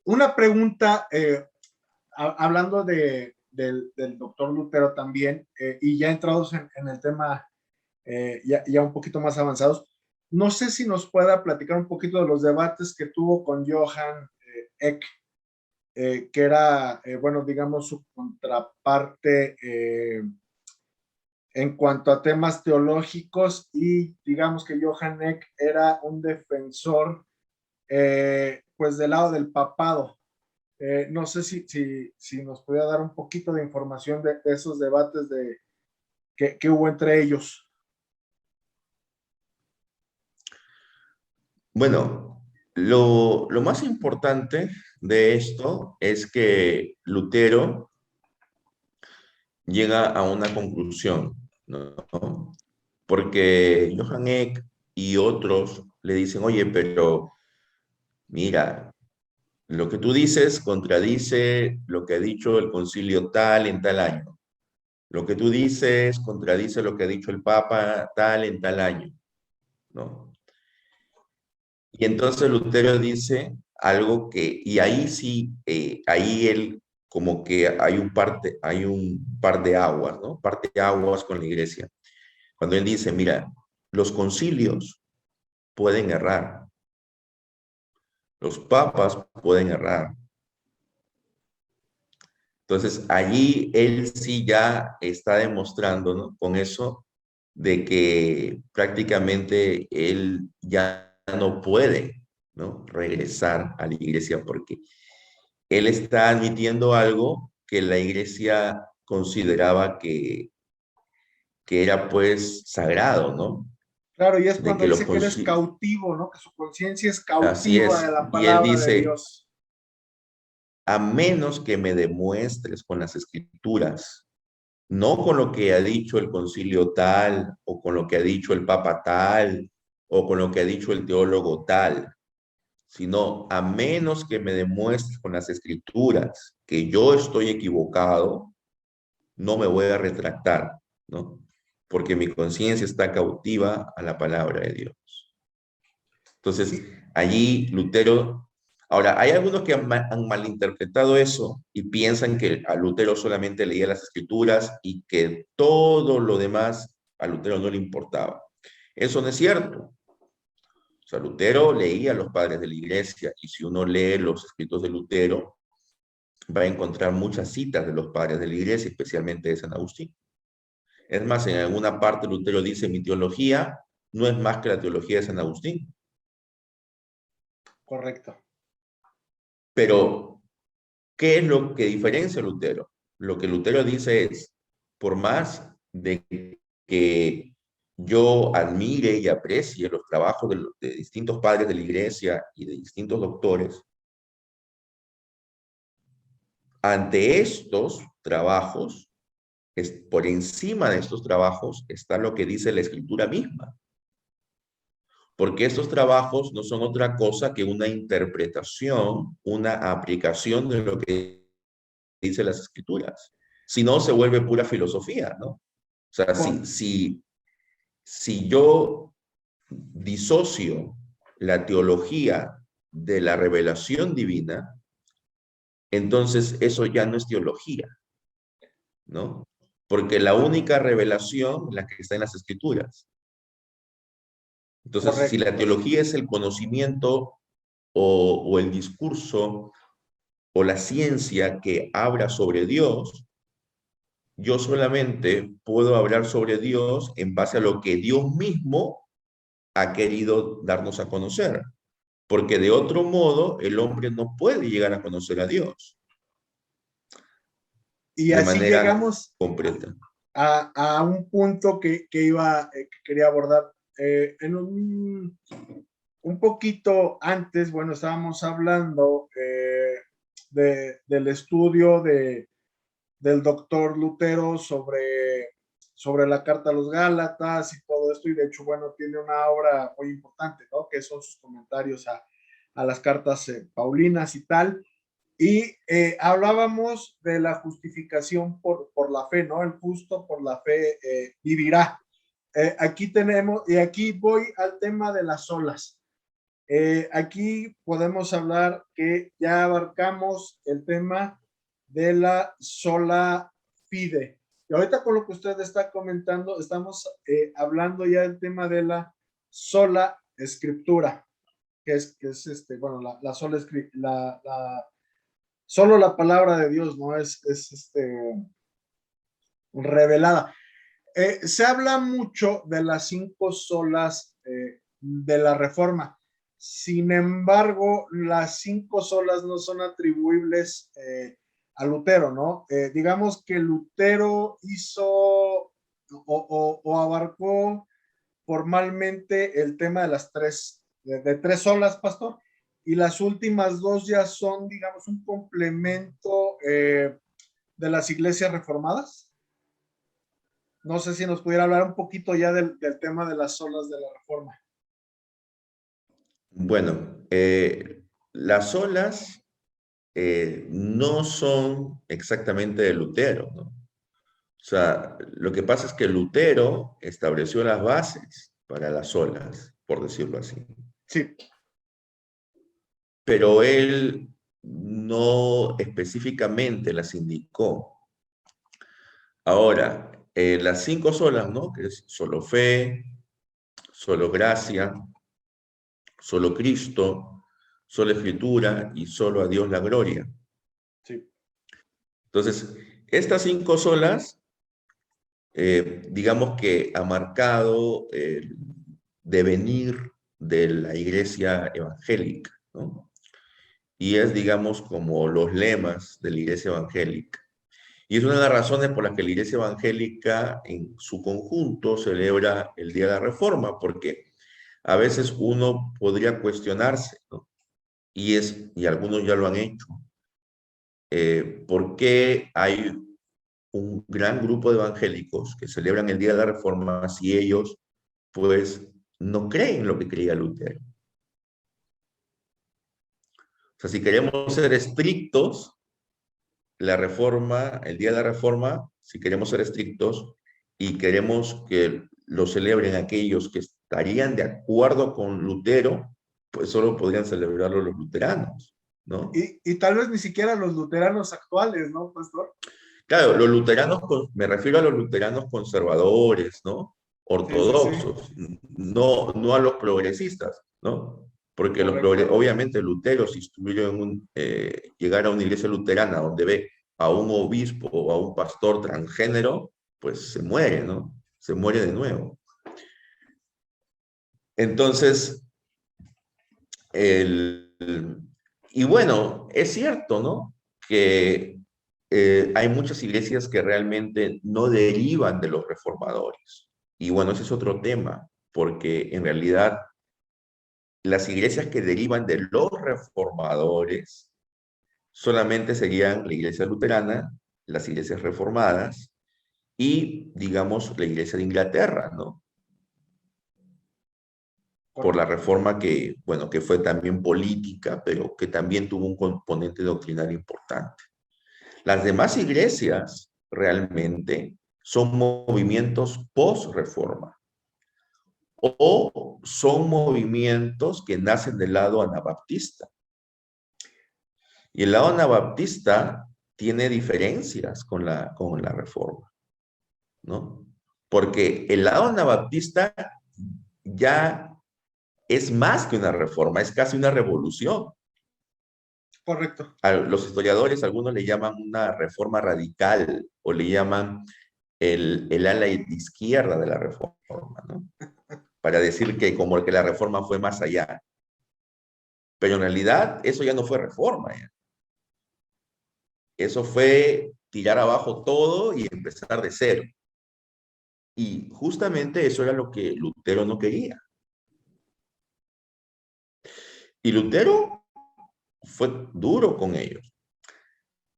Una pregunta, hablando del doctor Lutero también, y ya entrados en el tema ya un poquito más avanzados, no sé si nos pueda platicar un poquito de los debates que tuvo con Johann Eck, que era, bueno, digamos, su contraparte en cuanto a temas teológicos, y digamos que Johann Eck era un defensor, pues, del lado del papado. No sé si nos podía dar un poquito de información de esos debates que hubo entre ellos. Bueno, lo más importante de esto es que Lutero llega a una conclusión, ¿no? Porque Johann Eck y otros le dicen, oye, pero mira, lo que tú dices contradice lo que ha dicho el concilio tal en tal año. Lo que tú dices contradice lo que ha dicho el Papa tal en tal año, ¿no? Y entonces Lutero dice algo que, y ahí sí, ahí él como que hay un par de aguas, ¿no? Parte de aguas con la iglesia. Cuando él dice, mira, los concilios pueden errar, los papas pueden errar. Entonces, allí él sí ya está demostrando, ¿no? Con eso de que prácticamente él ya no puede. ¿no? Regresar a la iglesia porque él está admitiendo algo que la iglesia consideraba que era pues sagrado, ¿no? Claro, y es De cuando que dice que él es cautivo, ¿no? Que su conciencia es así cautiva de es. la Y él palabra de dice, Dios. a menos que me demuestres con las escrituras, no con lo que ha dicho el concilio tal, o con lo que ha dicho el papa tal, o con lo que ha dicho el teólogo tal, sino a menos que me demuestres con las escrituras que yo estoy equivocado, no me voy a retractar, ¿no? Porque mi conciencia está cautiva a la palabra de Dios. Entonces, Y, allí Lutero, ahora, hay algunos que han malinterpretado eso y piensan que a Lutero solamente leía las escrituras y que todo lo demás a Lutero no le importaba. Eso no es cierto. O sea, Lutero leía a los padres de la iglesia y si uno lee los escritos de Lutero, va a encontrar muchas citas de los padres de la iglesia, especialmente de San Agustín. Es más, en alguna parte Lutero dice, mi teología no es más que la teología de San Agustín. correcto. Pero, ¿qué es lo que diferencia a Lutero? Lo que Lutero dice es, por más de que yo admire y aprecie los trabajos de distintos padres de la iglesia y de distintos doctores, ante estos trabajos, por encima de estos trabajos está lo que dice la escritura misma. Porque estos trabajos no son otra cosa que una interpretación, una aplicación de lo que dice las escrituras. Si no, se vuelve pura filosofía, ¿no? O sea, Con, si yo disocio la teología de la revelación divina, entonces eso ya no es teología, ¿no? Porque la única revelación es la que está en las escrituras. Entonces, si la correcto. teología es el conocimiento o el discurso o la ciencia que habla sobre Dios, yo solamente puedo hablar sobre Dios en base a lo que Dios mismo ha querido darnos a conocer, porque de otro modo el hombre no puede llegar a conocer a Dios Y de así manera llegamos completa. a un punto que quería abordar. En un poquito antes, bueno, estábamos hablando del estudio del doctor Lutero sobre la carta a los Gálatas y todo esto, y de hecho, bueno, tiene una obra muy importante, ¿no? Que son sus comentarios a las cartas paulinas y tal. Y hablábamos de la justificación por la fe, ¿no? El justo por la fe vivirá. Aquí tenemos, y aquí voy al tema de las olas. Aquí podemos hablar que ya abarcamos el tema de la sola fide. Y ahorita con lo que usted está comentando, estamos hablando ya del tema de la sola escritura, que es bueno, la sola solo la palabra de Dios, ¿no? Es revelada. Se habla mucho de las 5 solas de la Reforma. Sin embargo, las 5 solas no son atribuibles a Lutero, ¿no? Digamos que Lutero hizo o abarcó formalmente el tema de las de 3 solas, pastor, y las últimas 2 ya son, digamos, un complemento de las iglesias reformadas. No sé si nos pudiera hablar un poquito ya del tema de las solas de la Reforma. Bueno, las olas no son exactamente de Lutero, ¿no? O sea, lo que pasa es que Lutero estableció las bases para las olas, por decirlo así. Sí, Pero él no específicamente las indicó. Ahora, las 5 solas, ¿no? Que es solo fe, solo gracia, solo Cristo, solo Escritura y solo a Dios la gloria. sí. Entonces, estas 5 solas, digamos que ha marcado el devenir de la iglesia evangélica, ¿no? Y es, digamos, como los lemas de la iglesia evangélica. Y es una de las razones por las que la iglesia evangélica en su conjunto celebra el Día de la Reforma, porque a veces uno podría cuestionarse, ¿no? Y algunos ya lo han hecho, ¿por qué hay un gran grupo de evangélicos que celebran el Día de la Reforma si ellos, pues, no creen lo que creía Lutero? O sea, si queremos ser estrictos, la reforma, el día de la reforma, si queremos ser estrictos y queremos que lo celebren aquellos que estarían de acuerdo con Lutero, pues solo podrían celebrarlo los luteranos, ¿no? Y tal vez ni siquiera los luteranos actuales, ¿no, pastor? Claro, los luteranos, me refiero a los luteranos conservadores, ¿no? Sí, sí, sí, Ortodoxos, no a los progresistas, ¿no? Porque correcto. obviamente Lutero, si estuviera llegar a una iglesia luterana donde ve a un obispo o a un pastor transgénero, pues se muere, ¿no? Se muere de nuevo. Entonces, el, y bueno, es cierto, ¿no? Que hay muchas iglesias que realmente no derivan de los reformadores. Y bueno, ese es otro tema, porque en realidad las iglesias que derivan de los reformadores solamente serían la iglesia luterana, las iglesias reformadas y, digamos, la iglesia de Inglaterra, ¿no? Por la Correcto. reforma que, bueno, que fue también política, pero que también tuvo un componente doctrinal importante. Las demás iglesias realmente son movimientos post-reforma o son movimientos que nacen del lado anabaptista. Y el lado anabaptista tiene diferencias con la reforma, ¿no? Porque el lado anabaptista ya es más que una reforma, es casi una revolución. Correcto. A los historiadores, algunos le llaman una reforma radical o le llaman el ala izquierda de la reforma, ¿no? Para decir que como que la reforma fue más allá. Pero en realidad eso ya no fue reforma, ¿ya? Eso fue tirar abajo todo y empezar de cero. Y justamente eso era lo que Lutero no quería. Y Lutero fue duro con ellos.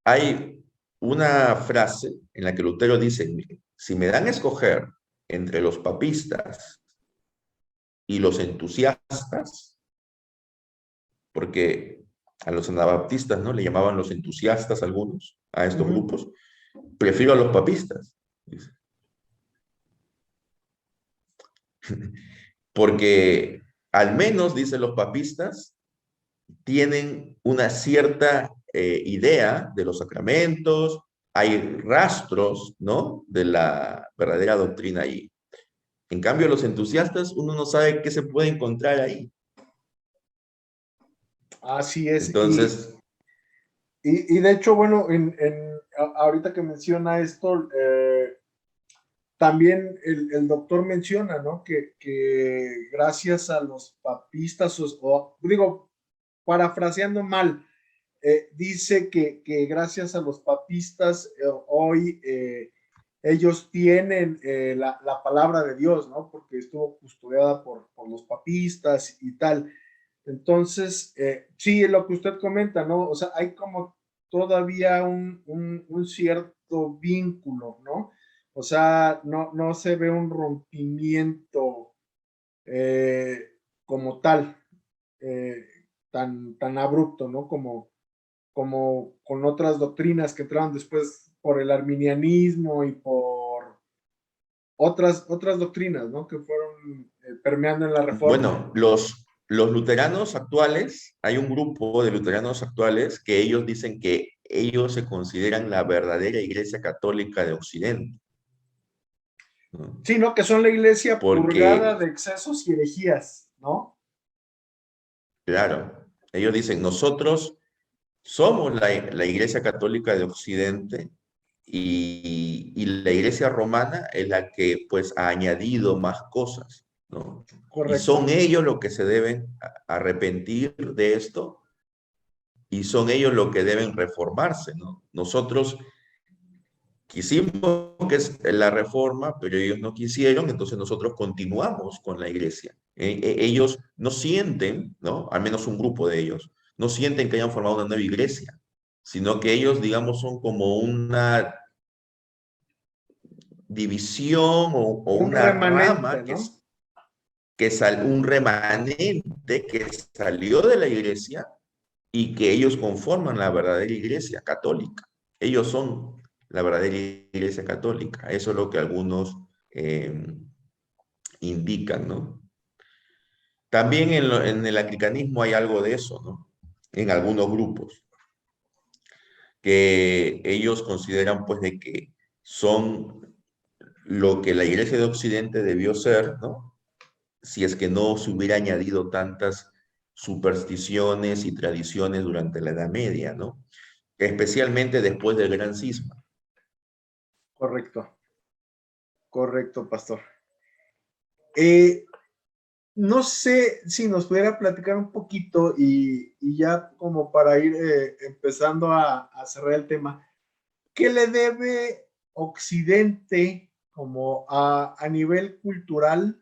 Hay una frase en la que Lutero dice, si me dan a escoger entre los papistas y los entusiastas, porque a los anabaptistas, ¿no? Le llamaban los entusiastas algunos, a estos Ujú. grupos, prefiero a los papistas, dice. Porque al menos, dicen los papistas, tienen una cierta idea de los sacramentos, hay rastros, ¿no? De la verdadera doctrina ahí. En cambio, los entusiastas, uno no sabe qué se puede encontrar ahí. Así es. Entonces, Y de hecho, bueno, ahorita que menciona esto, también el doctor menciona, ¿no? Que gracias a los papistas, digo, parafraseando mal, dice que gracias a los papistas hoy ellos tienen la palabra de Dios, ¿no? Porque estuvo custodiada por los papistas y tal. Entonces, sí, lo que usted comenta, ¿no? O sea, hay como todavía un cierto vínculo, ¿no? O sea, no se ve un rompimiento como tal, eh, tan abrupto, ¿no? Como con otras doctrinas que entraron después por el arminianismo y por otras doctrinas, ¿no? Que fueron permeando en la reforma. bueno, los luteranos actuales, hay un grupo de luteranos actuales que ellos dicen que ellos se consideran la verdadera Iglesia Católica de Occidente, ¿no? Sí, ¿no? Que son la iglesia purgada Porque, de excesos y herejías, ¿no? claro, ellos dicen, nosotros somos la Iglesia Católica de Occidente y la Iglesia Romana es la que pues ha añadido más cosas. ¿no? Y son Correcto. ellos los que se deben arrepentir de esto y son ellos los que deben reformarse, ¿no? Nosotros quisimos que es la reforma, pero ellos no quisieron, entonces nosotros continuamos con la iglesia. Ellos no sienten, ¿no? Al menos un grupo de ellos, no sienten que hayan formado una nueva iglesia, sino que ellos, digamos, son como una división o Un una rama remanente, ¿no? un remanente que salió de la iglesia y que ellos conforman la verdadera iglesia católica. Ellos son la verdadera iglesia católica. Eso es lo que algunos indican, ¿no? También en el anglicanismo hay algo de eso, ¿no? En algunos grupos, que ellos consideran pues de que son lo que la iglesia de Occidente debió ser, ¿no? Si es que no se hubiera añadido tantas supersticiones y tradiciones durante la Edad Media, ¿no? Especialmente después del Gran Cisma. Correcto, correcto, pastor. Eh, no sé si nos pudiera platicar un poquito y ya como para ir empezando a cerrar el tema, ¿qué le debe Occidente como a nivel cultural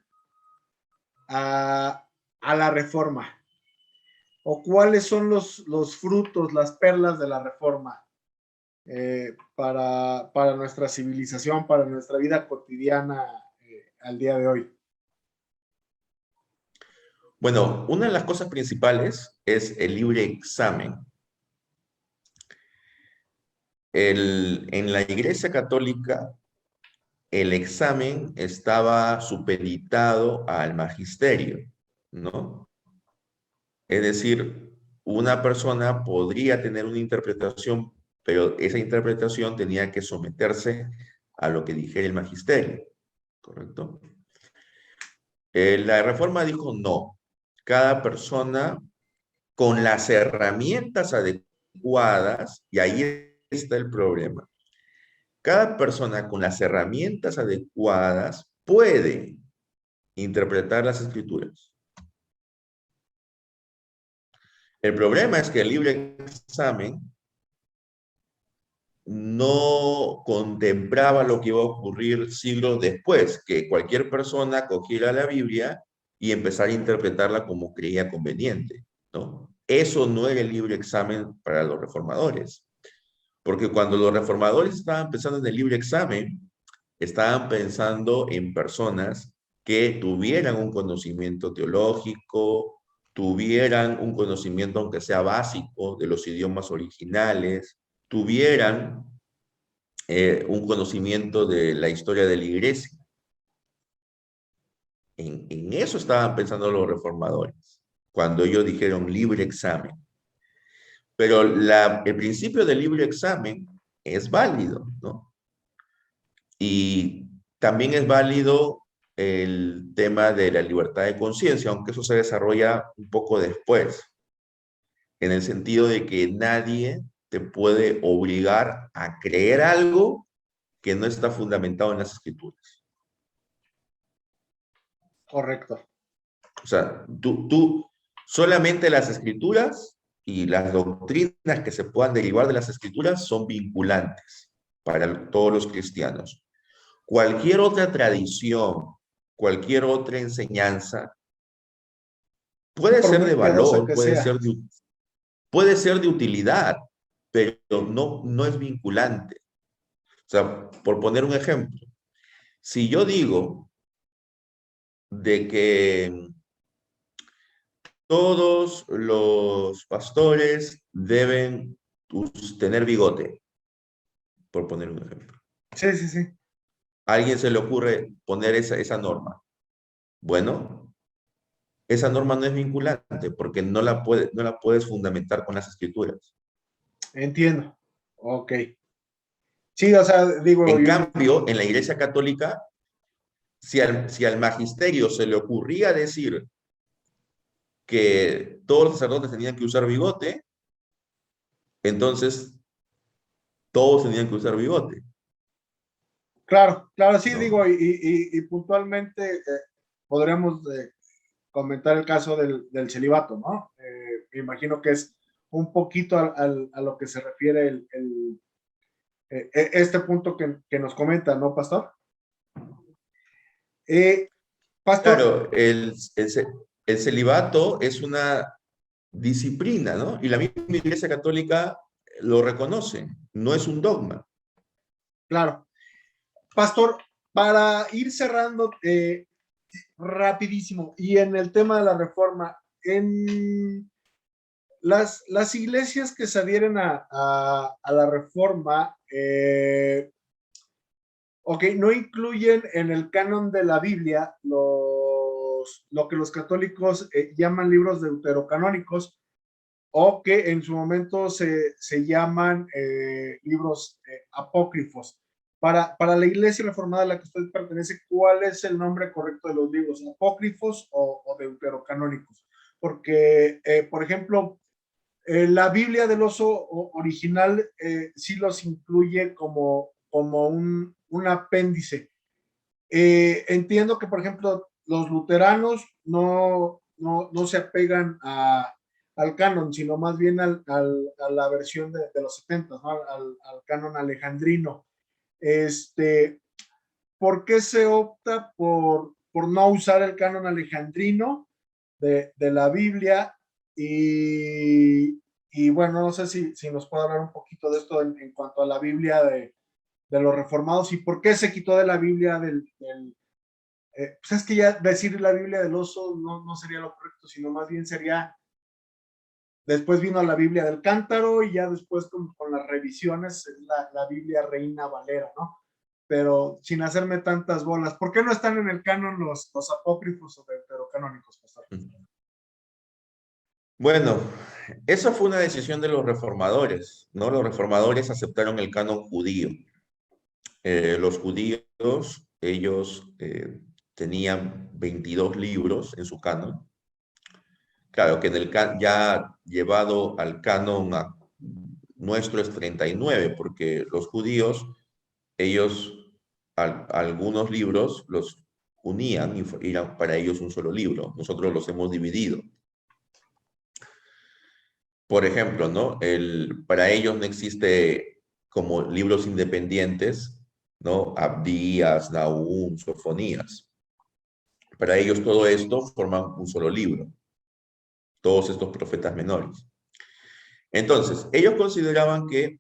a la reforma? ¿O cuáles son los frutos, las perlas de la reforma para nuestra civilización, para nuestra vida cotidiana al día de hoy? Bueno, una de las cosas principales es el libre examen. En la Iglesia Católica, el examen estaba supeditado al magisterio, ¿no? Es decir, una persona podría tener una interpretación, pero esa interpretación tenía que someterse a lo que dijera el magisterio, ¿correcto? La reforma dijo no. Cada persona con las herramientas adecuadas, y ahí está el problema. Cada persona con las herramientas adecuadas puede interpretar las escrituras. El problema es que el libre examen no contemplaba lo que iba a ocurrir siglos después, que cualquier persona cogiera la Biblia y empezara a interpretarla como creía conveniente, ¿no? Eso no era el libre examen para los reformadores, porque cuando los reformadores estaban pensando en el libre examen, estaban pensando en personas que tuvieran un conocimiento teológico, tuvieran un conocimiento, aunque sea básico, de los idiomas originales, tuvieran un conocimiento de la historia de la iglesia. En eso estaban pensando los reformadores, cuando ellos dijeron libre examen. Pero el principio del libre examen es válido, ¿no? Y también es válido el tema de la libertad de conciencia, aunque eso se desarrolla un poco después, en el sentido de que nadie te puede obligar a creer algo que no está fundamentado en las escrituras. Correcto. O sea, solamente las escrituras y las doctrinas que se puedan derivar de las escrituras son vinculantes para todos los cristianos. Cualquier otra tradición, cualquier otra enseñanza puede Por ser muy de piadosa valor, que sea. puede ser de utilidad, pero no es vinculante. O sea, por poner un ejemplo, si yo digo de que todos los pastores deben tener bigote, por poner un ejemplo. Sí, sí, sí. ¿A alguien se le ocurre poner esa norma? Bueno, esa norma no es vinculante porque no la puedes fundamentar con las escrituras. Entiendo. Ok. Sí, o sea, digo, En cambio, en la Iglesia Católica, si al magisterio se le ocurría decir que todos los sacerdotes tenían que usar bigote, entonces todos tenían que usar bigote, claro, claro, sí, digo, ¿no? y puntualmente, podríamos comentar el caso del celibato, ¿no? Me imagino que es un poquito a lo que se refiere este punto que nos comenta, ¿no, Pastor? Pastor, Claro, el celibato es una disciplina, ¿no? Y la misma Iglesia Católica lo reconoce, no es un dogma. claro. Pastor, para ir cerrando rapidísimo, y en el tema de la reforma, en las iglesias que se adhieren a la reforma, ok, no incluyen en el canon de la Biblia lo que los católicos llaman libros deuterocanónicos, o que en su momento se llaman libros apócrifos. Para la iglesia reformada a la que usted pertenece, ¿cuál es el nombre correcto de los libros? ¿Apócrifos o deuterocanónicos? Porque, por ejemplo, la Biblia del oso original sí los incluye como un apéndice. Entiendo que, por ejemplo, los luteranos no se apegan al canon, sino más bien a la versión de los 70, ¿no? Al canon alejandrino. ¿Por qué se opta por no usar el canon alejandrino de la Biblia? Y bueno, no sé si nos puede hablar un poquito de esto en cuanto a la Biblia de los reformados y por qué se quitó de la Biblia pues es que ya decir la Biblia del oso no sería lo correcto, sino más bien sería, después vino la Biblia del cántaro y ya después con las revisiones, la Biblia Reina Valera, ¿no? Pero sin hacerme tantas bolas, ¿por qué no están en el canon los apócrifos o deuterocanónicos, pastor? Bueno, esa fue una decisión de los reformadores, ¿no? Los reformadores aceptaron el canon judío. Los judíos, ellos tenían 22 libros en su canon. Claro que ya llevado al canon nuestro es 39, porque los judíos, ellos algunos libros los unían y eran para ellos un solo libro. Nosotros los hemos dividido. Por ejemplo, ¿no? Para ellos no existe como libros independientes, ¿no? Abdías, Nahum, Sofonías. Para ellos todo esto forman un solo libro, todos estos profetas menores. Entonces, ellos consideraban que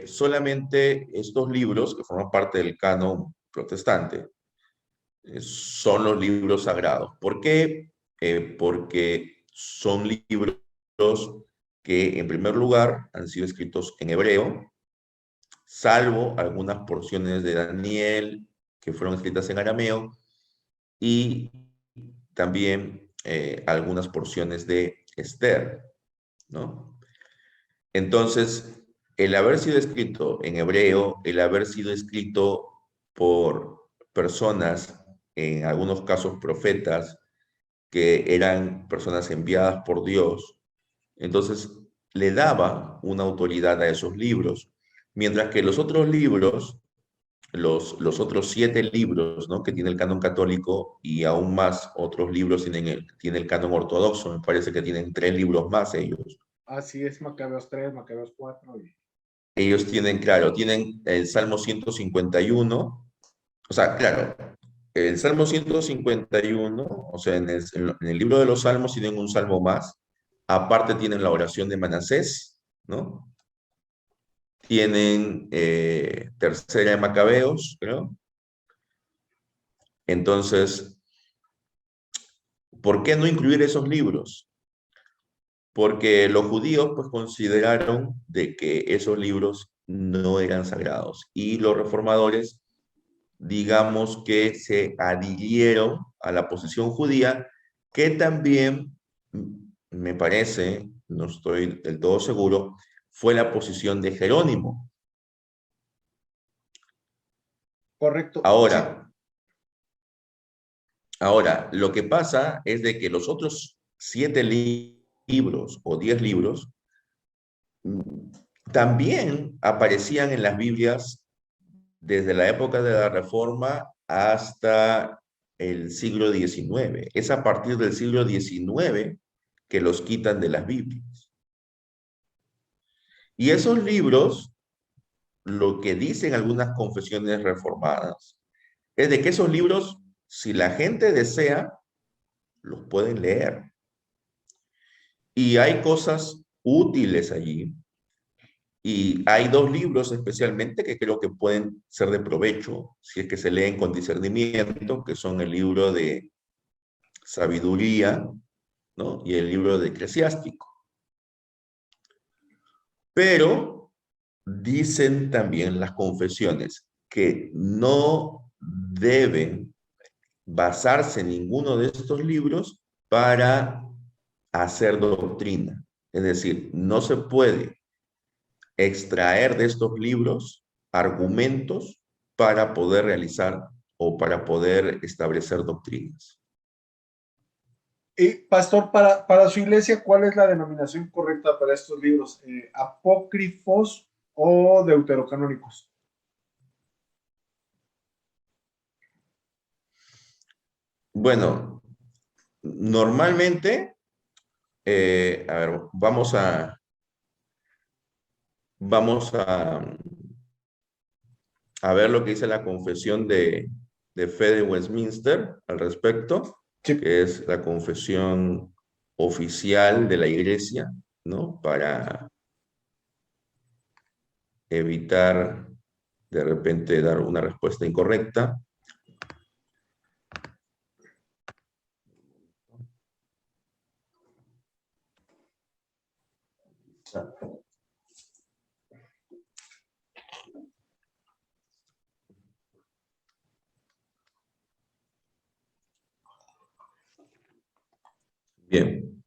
solamente estos libros que forman parte del canon protestante son los libros sagrados. ¿Por qué? Porque son libros que en primer lugar han sido escritos en hebreo, salvo algunas porciones de Daniel que fueron escritas en arameo y también algunas porciones de Esther, ¿no? Entonces, el haber sido escrito en hebreo, el haber sido escrito por personas, en algunos casos profetas, que eran personas enviadas por Dios, entonces le daba una autoridad a esos libros, mientras que los otros libros, los otros 7 libros, ¿no? Que tiene el canon católico y aún más otros libros tiene el canon ortodoxo, me parece que tienen 3 libros más ellos. Así es, Macabeos 3, Macabeos 4. Ellos tienen, claro, tienen el Salmo 151, o sea, claro, el Salmo 151, o sea, en el libro de los Salmos tienen un salmo más, aparte tienen la oración de Manasés, ¿no? Tienen tercera de Macabeos, creo. Entonces, ¿por qué no incluir esos libros? Porque los judíos pues consideraron de que esos libros no eran sagrados y los reformadores digamos que se adhirieron a la posición judía que también me parece, no estoy del todo seguro, fue la posición de Jerónimo. Correcto. Sí, Ahora, lo que pasa es de que los otros 7 libros o 10 libros también aparecían en las Biblias desde la época de la Reforma hasta el siglo XIX. Es a partir del siglo XIX que los quitan de las Biblias. Y esos libros, lo que dicen algunas confesiones reformadas, es de que esos libros, si la gente desea, los pueden leer. Y hay cosas útiles allí. Y hay dos libros especialmente que creo que pueden ser de provecho si es que se leen con discernimiento, que son el libro de Sabiduría, ¿no? Y el libro de Eclesiástico. Pero dicen también las confesiones que no deben basarse en ninguno de estos libros para hacer doctrina. Es decir, no se puede extraer de estos libros argumentos para poder realizar o para poder establecer doctrinas. Y pastor, para su iglesia, ¿cuál es la denominación correcta para estos libros? ¿Apócrifos o deuterocanónicos? Bueno, normalmente, a ver, vamos a ver lo que dice la confesión de fe de Westminster al respecto, Sí. que es la confesión oficial de la iglesia, ¿no? Para evitar de repente dar una respuesta incorrecta. Bien,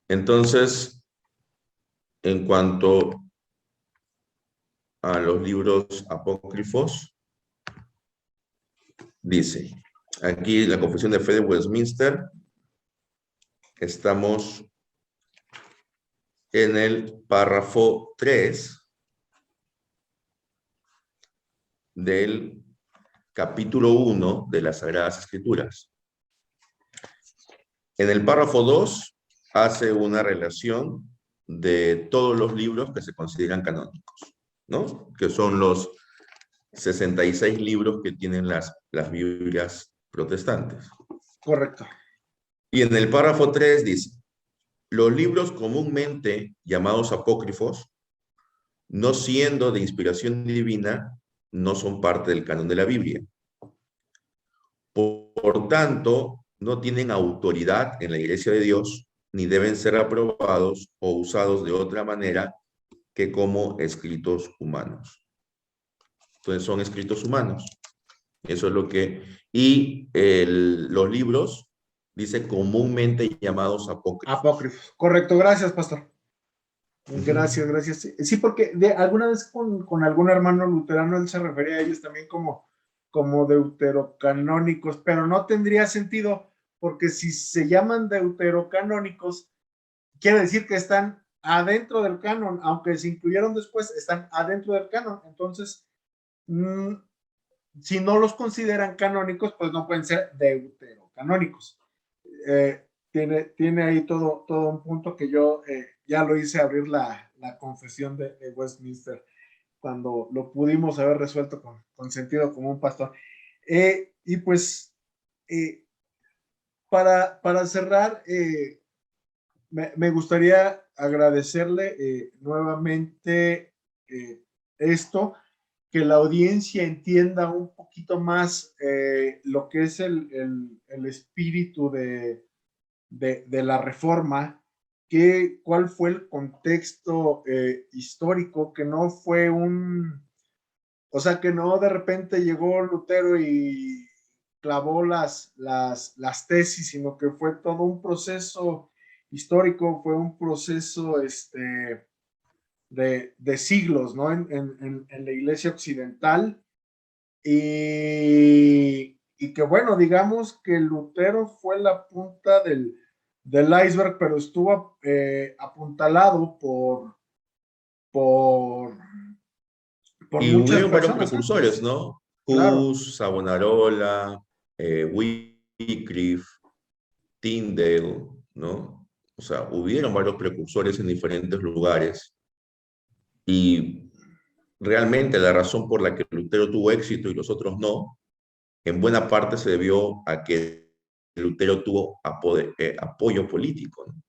entonces, en cuanto a los libros apócrifos, dice, aquí la confesión de fe de Westminster, estamos en el párrafo 3 del capítulo 1 de las Sagradas Escrituras. En el párrafo 2 hace una relación de todos los libros que se consideran canónicos, ¿no? Que son los 66 libros que tienen las Biblias protestantes. Correcto. Y en el párrafo 3 dice, los libros comúnmente llamados apócrifos, no siendo de inspiración divina, no son parte del canon de la Biblia. Por tanto, no tienen autoridad en la Iglesia de Dios, ni deben ser aprobados o usados de otra manera que como escritos humanos. Entonces son escritos humanos. Eso es lo que... Y los libros, dice comúnmente llamados apócrifos. Apócrifos. Correcto, gracias, pastor. Gracias, gracias. Sí, porque alguna vez con algún hermano luterano él se refería a ellos también como deuterocanónicos, pero no tendría sentido porque si se llaman deuterocanónicos, quiere decir que están adentro del canon, aunque se incluyeron después, están adentro del canon. Entonces, si no los consideran canónicos, pues no pueden ser deuterocanónicos. Tiene ahí todo un punto que yo ya lo hice abrir la confesión de Westminster cuando lo pudimos haber resuelto con sentido común, pastor. Y pues, para cerrar, me gustaría agradecerle nuevamente esto, que la audiencia entienda un poquito más lo que es el espíritu de la reforma, cuál fue el contexto histórico, que no fue o sea, que no de repente llegó Lutero y clavó las tesis, sino que fue todo un proceso histórico, fue un proceso de siglos, ¿no? En la iglesia occidental. Y que bueno, digamos que Lutero fue la punta del iceberg, pero estuvo apuntalado por Y muchas hubieron varios personas precursores, antes. ¿no? Claro, Hus, Savonarola, Wycliffe, Tyndale, ¿no? O sea, hubieron varios precursores en diferentes lugares y realmente la razón por la que Lutero tuvo éxito y los otros no, en buena parte se debió a que Lutero tuvo apoyo político, ¿no?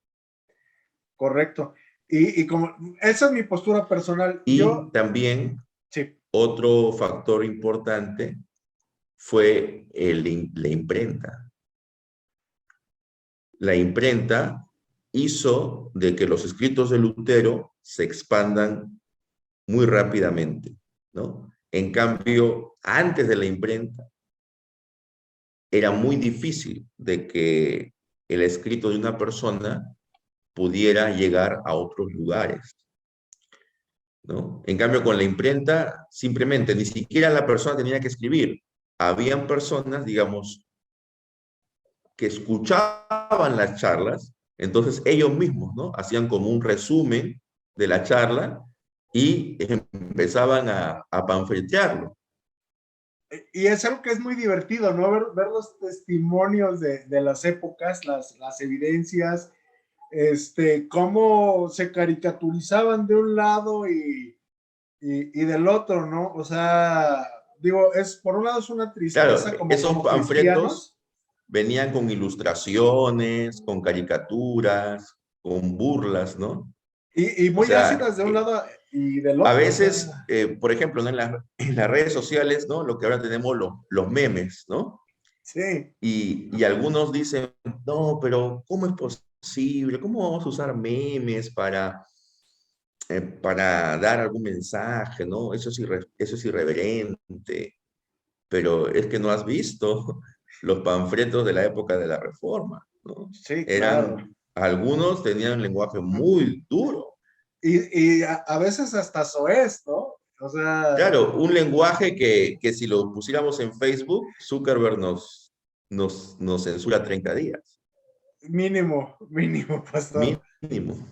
Correcto. Y como, esa es mi postura personal. Y también Sí, otro factor importante fue la imprenta. La imprenta hizo de que los escritos de Lutero se expandan muy rápidamente, ¿no? En cambio, antes de la imprenta, era muy difícil de que el escrito de una persona pudiera llegar a otros lugares, ¿no? En cambio, con la imprenta, simplemente ni siquiera la persona tenía que escribir. Habían personas, digamos, que escuchaban las charlas, entonces ellos mismos, ¿no? Hacían como un resumen de la charla y empezaban a panfletearlo. y es algo que es muy divertido, ¿no? Ver los testimonios de las épocas, las evidencias, cómo se caricaturizaban de un lado y del otro, ¿no? O sea, digo, por un lado es una Claro, tristeza esos como panfletos cristianos. venían con ilustraciones, con caricaturas, con burlas, ¿no? Y O muy sea, ácidas de un lado y del a otro, o sea, veces, por ejemplo, ¿no? En las redes sociales, ¿no? Lo que ahora tenemos los memes, ¿no? sí, Y algunos dicen, no, pero ¿cómo es posible? ¿Cómo vamos a usar memes para dar algún mensaje, ¿no? Eso es irreverente. Pero es que no has visto los panfletos de la época de la Reforma, ¿no? sí, claro. Algunos tenían un lenguaje muy duro. Y a veces hasta soez, ¿no? O sea, Claro, un lenguaje que si lo pusiéramos en Facebook, Zuckerberg nos censura 30 días, mínimo, mínimo, pastor. mínimo.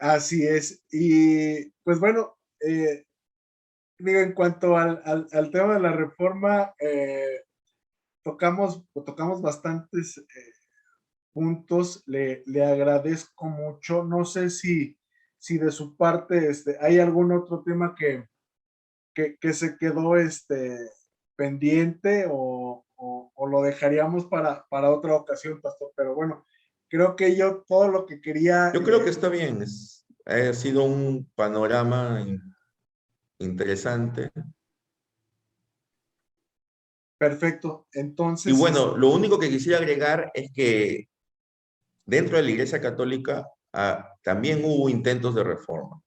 Así es. Y pues bueno, digo, en cuanto al tema de la reforma, tocamos bastantes puntos. Le agradezco mucho. No sé si de su parte hay algún otro tema que se quedó pendiente o lo dejaríamos para otra ocasión, pastor. Pero bueno, creo que yo todo lo que quería, Yo creo que está bien, ha sido un panorama interesante. perfecto. Y Entonces, bueno, lo único que quisiera agregar es que dentro de la Iglesia Católica también hubo intentos de reforma,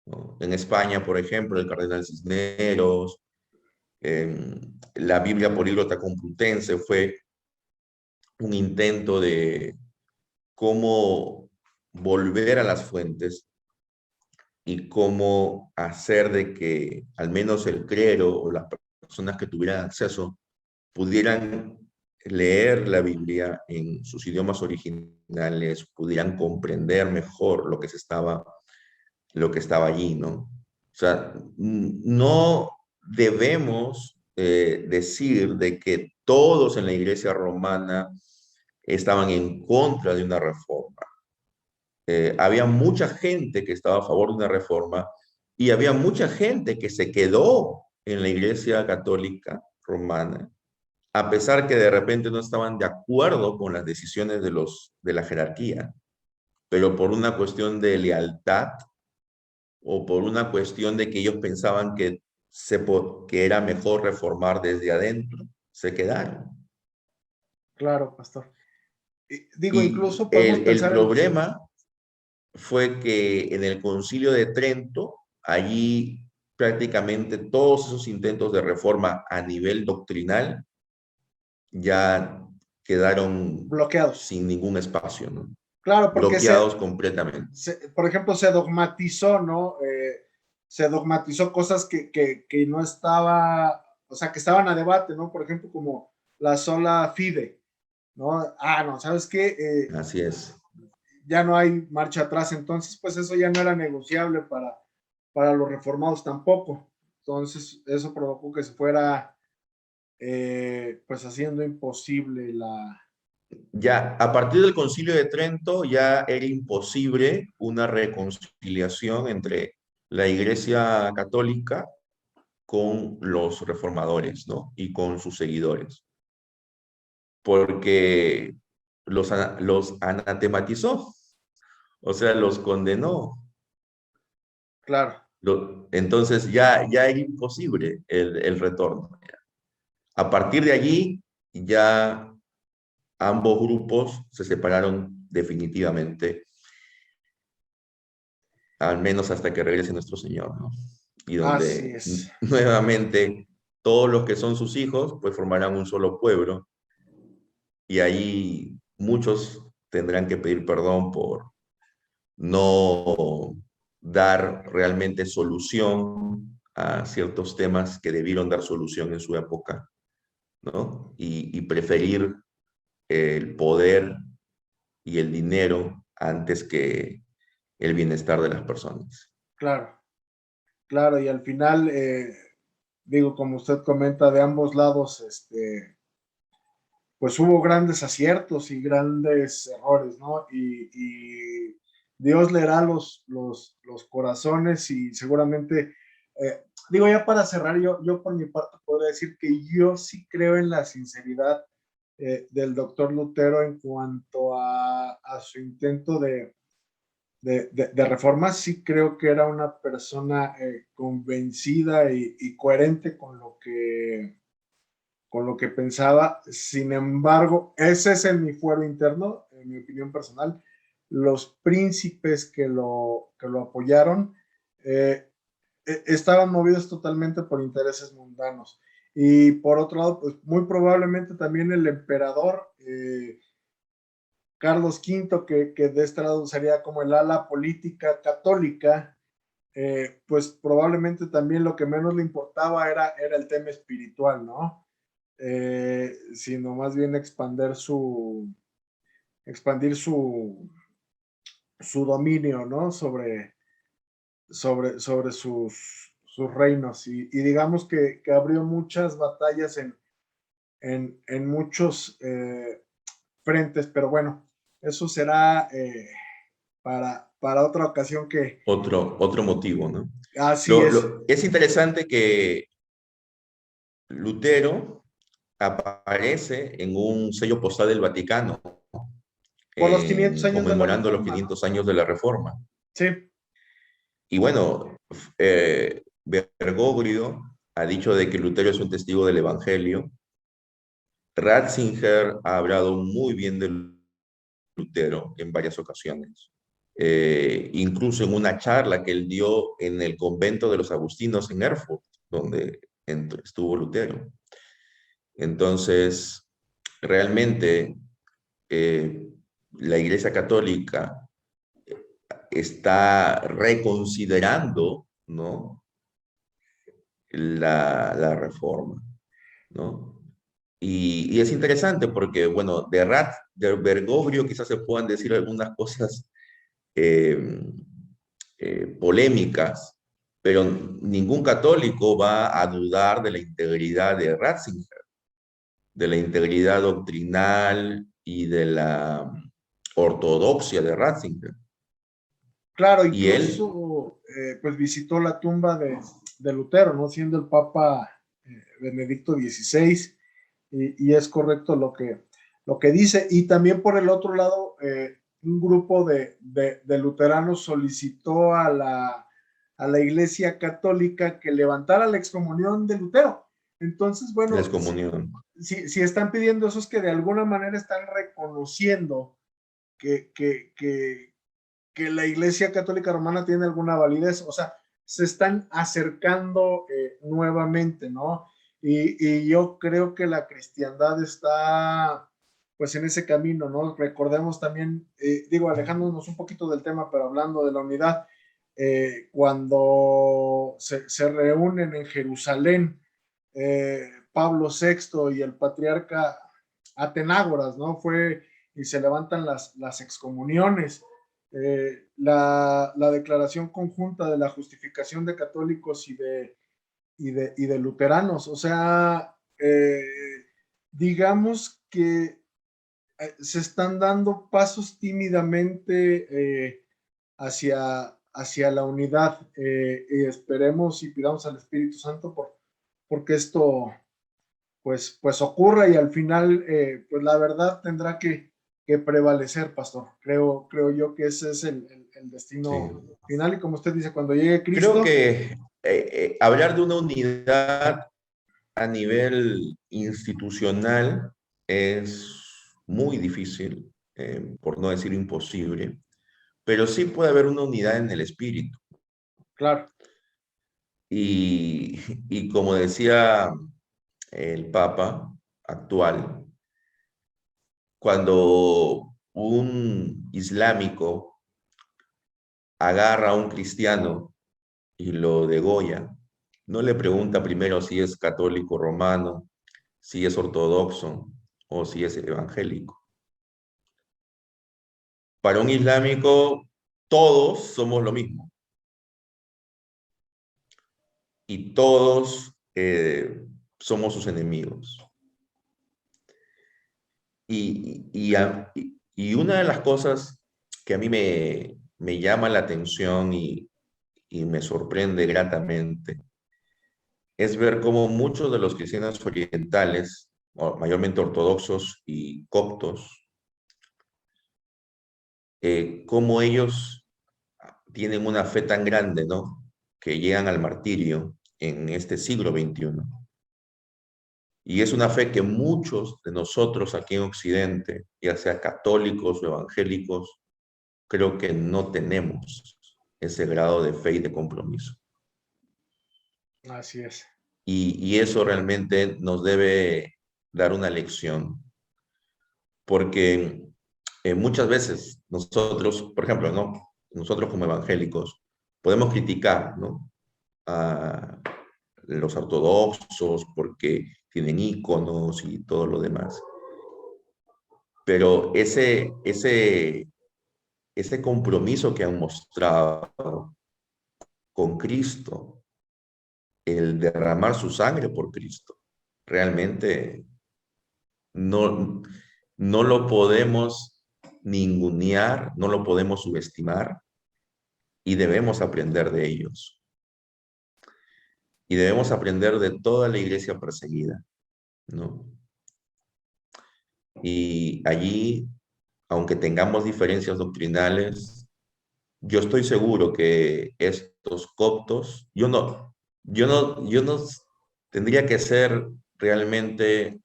¿no? En España, por ejemplo, el cardenal Cisneros, la Biblia Políglota Complutense fue un intento de cómo volver a las fuentes y cómo hacer de que al menos el clero o las personas que tuvieran acceso pudieran leer la Biblia en sus idiomas originales, pudieran comprender mejor lo que estaba allí, ¿no? O sea, no debemos decir de que todos en la iglesia romana estaban en contra de una reforma. Había mucha gente que estaba a favor de una reforma y había mucha gente que se quedó en la iglesia católica romana a pesar que de repente no estaban de acuerdo con las decisiones de la jerarquía, pero por una cuestión de lealtad o por una cuestión de que ellos pensaban que era mejor reformar desde adentro, se quedaron. claro, pastor. Digo, Y incluso podemos el pensar problema fue que en el Concilio de Trento, allí prácticamente todos esos intentos de reforma a nivel doctrinal ya quedaron bloqueados. sin ningún espacio, ¿no? Claro, porque Bloqueados completamente. por ejemplo, se dogmatizó, ¿no? Se dogmatizó cosas que no estaba, o sea, que estaban a debate, ¿no? Por ejemplo, como la sola fide, ¿no? Ah, no, ¿sabes qué? Así es. Ya no hay marcha atrás, entonces, pues eso ya no era negociable para los reformados tampoco. Entonces, eso provocó que se fuera pues haciendo imposible Ya, a partir del Concilio de Trento ya era imposible una reconciliación entre la Iglesia Católica con los reformadores, ¿no? Y con sus seguidores, porque los anatematizó, o sea, los condenó. claro. Entonces ya era imposible el retorno. A partir de allí, ya ambos grupos se separaron definitivamente, al menos hasta que regrese nuestro Señor, ¿no? Y Así donde es, nuevamente todos los que son sus hijos, pues formarán un solo pueblo, y ahí muchos tendrán que pedir perdón por no dar realmente solución a ciertos temas que debieron dar solución en su época, ¿no? Y preferir el poder y el dinero antes que el bienestar de las personas. claro, claro, y al final, digo, como usted comenta, de ambos lados, pues hubo grandes aciertos y grandes errores, ¿no? Y Dios leerá los corazones y seguramente, digo, ya para cerrar, yo por mi parte podría decir que yo sí creo en la sinceridad del doctor Lutero en cuanto a su intento de reforma. Sí creo que era una persona convencida y coherente con lo que pensaba. Sin embargo, ese es en mi fuero interno, en mi opinión personal. Los príncipes que lo apoyaron eh, estaban movidos totalmente por intereses mundanos. Y por otro lado, pues muy probablemente también el emperador Carlos V, que de este lado sería como el ala política católica, pues probablemente también lo que menos le importaba era el tema espiritual, ¿no? Sino más bien expandir su dominio, ¿no? Sobre sus reinos. Y digamos que abrió muchas batallas en muchos frentes, pero bueno, eso será para otra ocasión que Otro motivo, ¿no? así es. Es interesante que Lutero aparece en un sello postal del Vaticano, Por los 500 años de la conmemorando los Reforma, ¿no? 500 años de la Reforma. Sí, Y bueno, Bergoglio ha dicho de que Lutero es un testigo del Evangelio. Ratzinger ha hablado muy bien de Lutero en varias ocasiones. Incluso en una charla que él dio en el convento de los agustinos en Erfurt, donde estuvo Lutero. Entonces, realmente eh, la Iglesia Católica está reconsiderando, ¿no? la reforma, ¿no? Y es interesante porque, bueno, de Bergoglio quizás se puedan decir algunas cosas eh, polémicas, pero ningún católico va a dudar de la integridad de Ratzinger, de la integridad doctrinal y de la ortodoxia de Ratzinger. claro, Y él, incluso pues visitó la tumba de Lutero, ¿no? Siendo el Papa Benedicto XVI, y es correcto lo que dice. Y también por el otro lado, un grupo de luteranos solicitó a la Iglesia Católica que levantara la excomunión de Lutero. Entonces, la bueno, excomunión. si están pidiendo eso es que de alguna manera están reconociendo que, que, que, que la Iglesia Católica Romana tiene alguna validez, o sea, se están acercando nuevamente, ¿no? Y yo creo que la cristiandad está pues en ese camino, ¿no? Recordemos también, digo, alejándonos un poquito del tema, pero hablando de la unidad, cuando se reúnen en Jerusalén Pablo VI y el patriarca Atenágoras, ¿no? Y se levantan las excomuniones, la declaración conjunta de la justificación de católicos y de luteranos. O sea, digamos que se están dando pasos tímidamente hacia la unidad, y esperemos y pidamos al Espíritu Santo porque esto pues ocurra y al final pues la verdad tendrá que prevalecer, pastor. Creo yo que ese es el Sí. destino final, y como usted dice, cuando llegue Creo Cristo, que hablar de una unidad a nivel institucional es muy difícil, por no decir imposible, pero sí puede haber una unidad en el espíritu. claro, Y, y como decía el Papa actual, cuando un islámico agarra a un cristiano y lo degolla, no le pregunta primero si es católico romano, si es ortodoxo o si es evangélico. Para un islámico, todos somos lo mismo y todos somos sus enemigos. Y una de las cosas que a mí me llama la atención y me sorprende gratamente es ver cómo muchos de los cristianos orientales, mayormente ortodoxos y coptos, cómo ellos tienen una fe tan grande, ¿no? Que llegan al martirio en este siglo XXI. Y es una fe que muchos de nosotros aquí en Occidente, ya sea católicos o evangélicos, creo que no tenemos ese grado de fe y de compromiso. así es. Y eso realmente nos debe dar una lección, porque muchas veces nosotros, por ejemplo, ¿no? Nosotros como evangélicos podemos criticar, ¿no? A los ortodoxos porque tienen íconos y todo lo demás. Pero ese compromiso que han mostrado con Cristo, el derramar su sangre por Cristo, realmente no, no lo podemos ningunear, no lo podemos subestimar y debemos aprender de ellos. Y debemos aprender de toda la iglesia perseguida, ¿no? Y allí, aunque tengamos diferencias doctrinales, yo estoy seguro que estos coptos, yo no tendría que ser realmente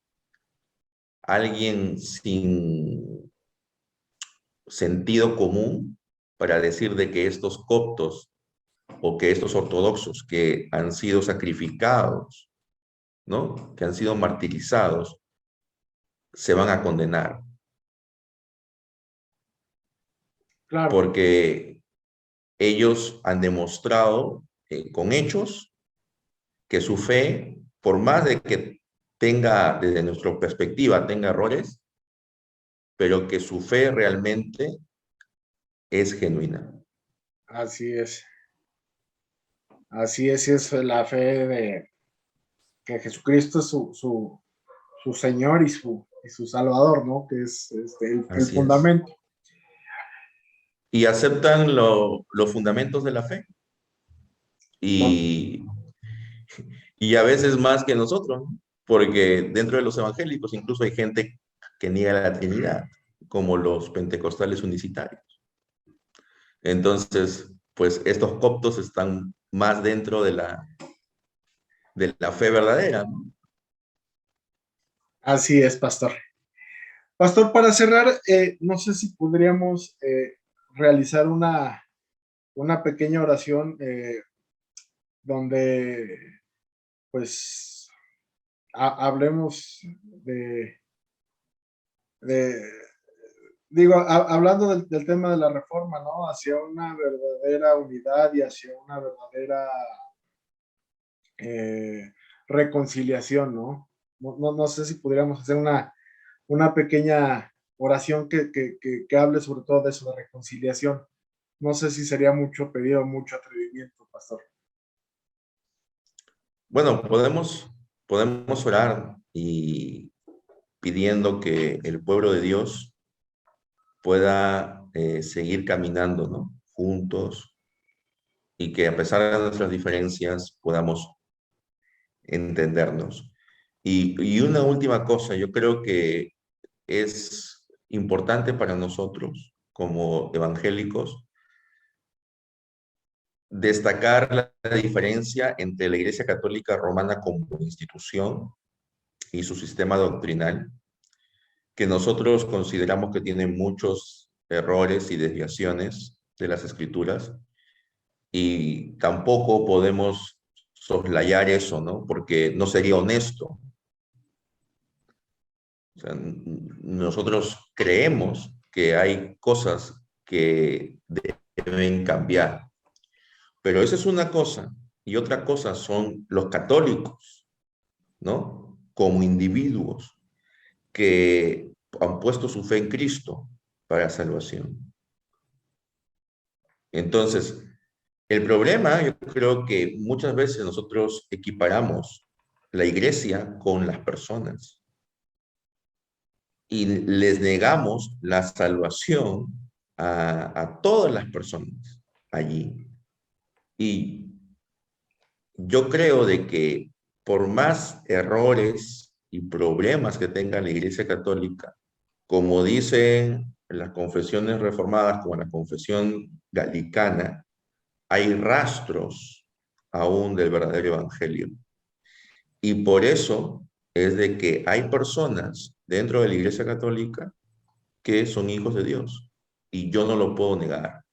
alguien sin sentido común para decir de que estos coptos o que estos ortodoxos que han sido sacrificados, ¿no? Que han sido martirizados, se van a condenar. Claro, Porque ellos han demostrado con hechos que su fe, por más de que tenga, desde nuestra perspectiva, tenga errores, pero que su fe realmente es genuina. así es. Así es, y es la fe de que Jesucristo es su Señor y su Salvador, ¿no? Que es el Así es. fundamento. Y aceptan los fundamentos de la fe. Y, y a veces más que nosotros, ¿no? Porque dentro de los evangélicos incluso hay gente que niega la Trinidad, como los pentecostales unicitarios. Entonces, pues estos coptos están más dentro de la fe verdadera, ¿no? Así es, pastor. Pastor, para cerrar, no sé si podríamos realizar una pequeña oración donde, pues, hablemos de digo, hablando del tema de la reforma, ¿no? Hacia una verdadera unidad y hacia una verdadera eh, reconciliación, ¿no? No sé si pudiéramos hacer una pequeña oración que hable sobre todo de eso, de reconciliación. No sé si sería mucho pedido, mucho atrevimiento, pastor. Bueno, podemos orar y pidiendo que el pueblo de Dios pueda seguir caminando, ¿no? Juntos y que a pesar de nuestras diferencias podamos entendernos. Y una última cosa, yo creo que es importante para nosotros como evangélicos destacar la diferencia entre la Iglesia Católica Romana como institución y su sistema doctrinal, que nosotros consideramos que tiene muchos errores y desviaciones de las Escrituras, y tampoco podemos soslayar eso, ¿no? Porque no sería honesto. O sea, nosotros creemos que hay cosas que deben cambiar, pero esa es una cosa, y otra cosa son los católicos, ¿no? Como individuos que han puesto su fe en Cristo para salvación. Entonces, el problema, yo creo que muchas veces nosotros equiparamos la iglesia con las personas y les negamos la salvación a todas las personas allí. Y yo creo de que por más errores y problemas que tenga la Iglesia Católica, como dicen las confesiones reformadas, como la confesión galicana, hay rastros aún del verdadero evangelio. Y por eso es de que hay personas dentro de la Iglesia Católica que son hijos de Dios. Y yo no lo puedo negar.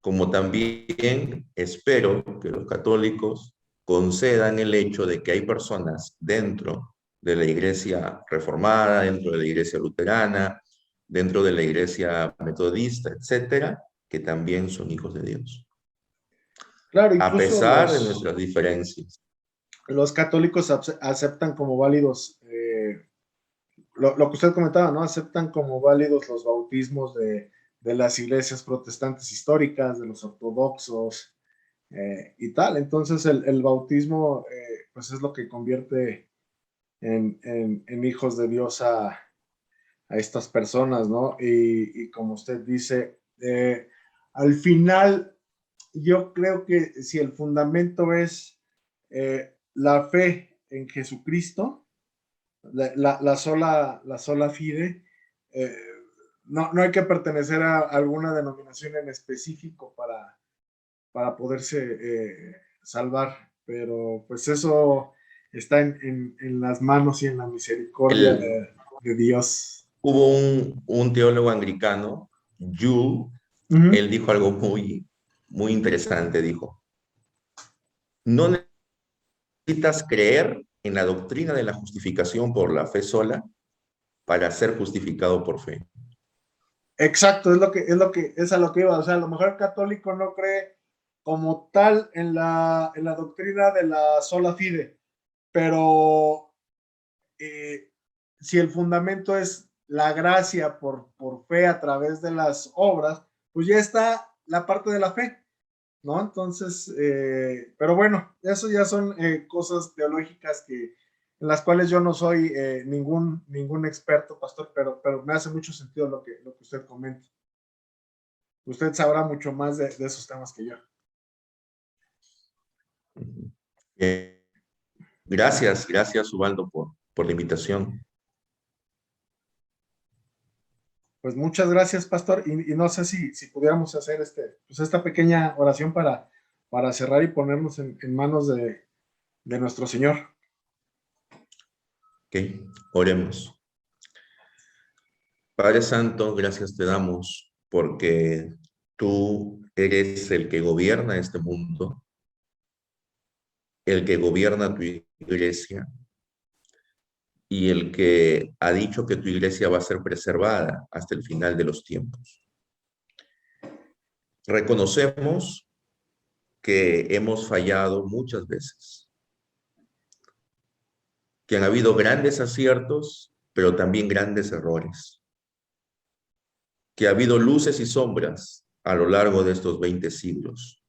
Como también espero que los católicos concedan el hecho de que hay personas dentro de la Iglesia Reformada, dentro de la Iglesia Luterana, dentro de la Iglesia Metodista, etcétera, que también son hijos de Dios. Claro, A incluso pesar de nuestras diferencias. los católicos aceptan como válidos, lo que usted comentaba, ¿no? Aceptan como válidos los bautismos de las iglesias protestantes históricas, de los ortodoxos y tal. Entonces el bautismo pues es lo que convierte en hijos de Dios a estas personas, ¿no? Y como usted dice, al final yo creo que si el fundamento es la fe en Jesucristo, la sola fide, eh, no hay que pertenecer a alguna denominación en específico para poderse salvar, pero pues eso está en las manos y en la misericordia El, de Dios. Hubo un teólogo anglicano, Jules, Uh -huh. él dijo algo muy interesante, dijo, no necesitas creer en la doctrina de la justificación por la fe sola para ser justificado por fe. Exacto, es a lo que iba. O sea, a lo mejor el católico no cree como tal en la doctrina de la sola fide, pero si el fundamento es la gracia por fe a través de las obras, pues ya está la parte de la fe, ¿no? Entonces, pero bueno, eso ya son cosas teológicas en las cuales yo no soy ningún experto, pastor, pero me hace mucho sentido lo que usted comenta. Usted sabrá mucho más de esos temas que yo. Gracias, Ubaldo, por la invitación. Pues muchas gracias, pastor, y no sé si pudiéramos hacer pues esta pequeña oración para cerrar y ponernos en manos de nuestro Señor. Ok, oremos. Padre Santo, gracias te damos porque tú eres el que gobierna este mundo, el que gobierna tu iglesia y el que ha dicho que tu iglesia va a ser preservada hasta el final de los tiempos. Reconocemos que hemos fallado muchas veces, que han habido grandes aciertos, pero también grandes errores, que ha habido luces y sombras a lo largo de estos 20 siglos.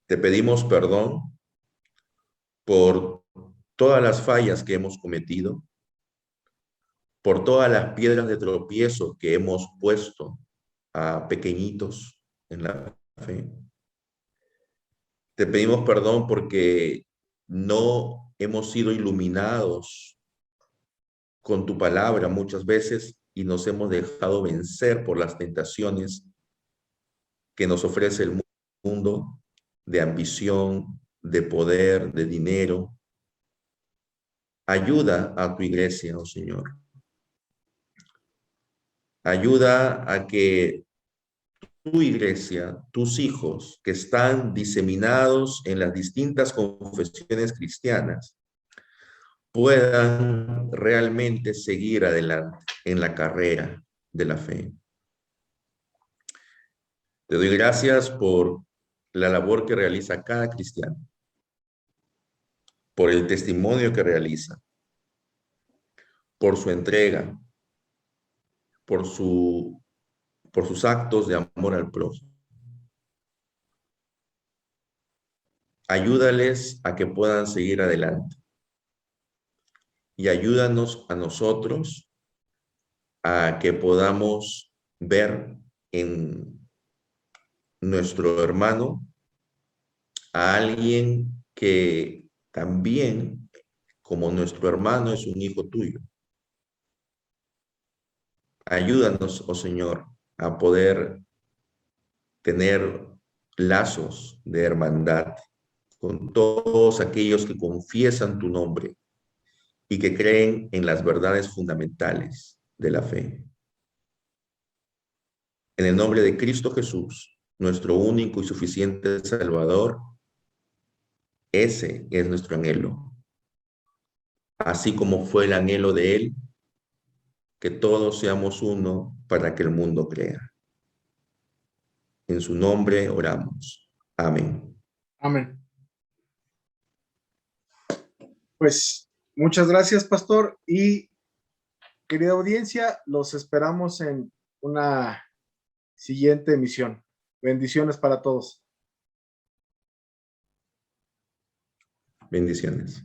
Te pedimos perdón por todas las fallas que hemos cometido, por todas las piedras de tropiezo que hemos puesto a pequeñitos en la fe. Te pedimos perdón porque no hemos sido iluminados con tu palabra muchas veces y nos hemos dejado vencer por las tentaciones que nos ofrece el mundo de ambición, de poder, de dinero. Ayuda a tu iglesia, oh Señor. Ayuda a que tu iglesia, tus hijos que están diseminados en las distintas confesiones cristianas, puedan realmente seguir adelante en la carrera de la fe. Te doy gracias por la labor que realiza cada cristiano, por el testimonio que realiza, por su entrega, por sus actos de amor al prójimo. Ayúdales a que puedan seguir adelante y ayúdanos a nosotros a que podamos ver en nuestro hermano a alguien que también, como nuestro hermano, es un hijo tuyo. Ayúdanos, oh Señor, a poder tener lazos de hermandad con todos aquellos que confiesan tu nombre y que creen en las verdades fundamentales de la fe. En el nombre de Cristo Jesús, nuestro único y suficiente Salvador, ese es nuestro anhelo. Así como fue el anhelo de Él, que todos seamos uno para que el mundo crea. En su nombre oramos. Amén. Amén. Pues muchas gracias, pastor, y querida audiencia, los esperamos en una siguiente emisión. Bendiciones para todos. Bendiciones.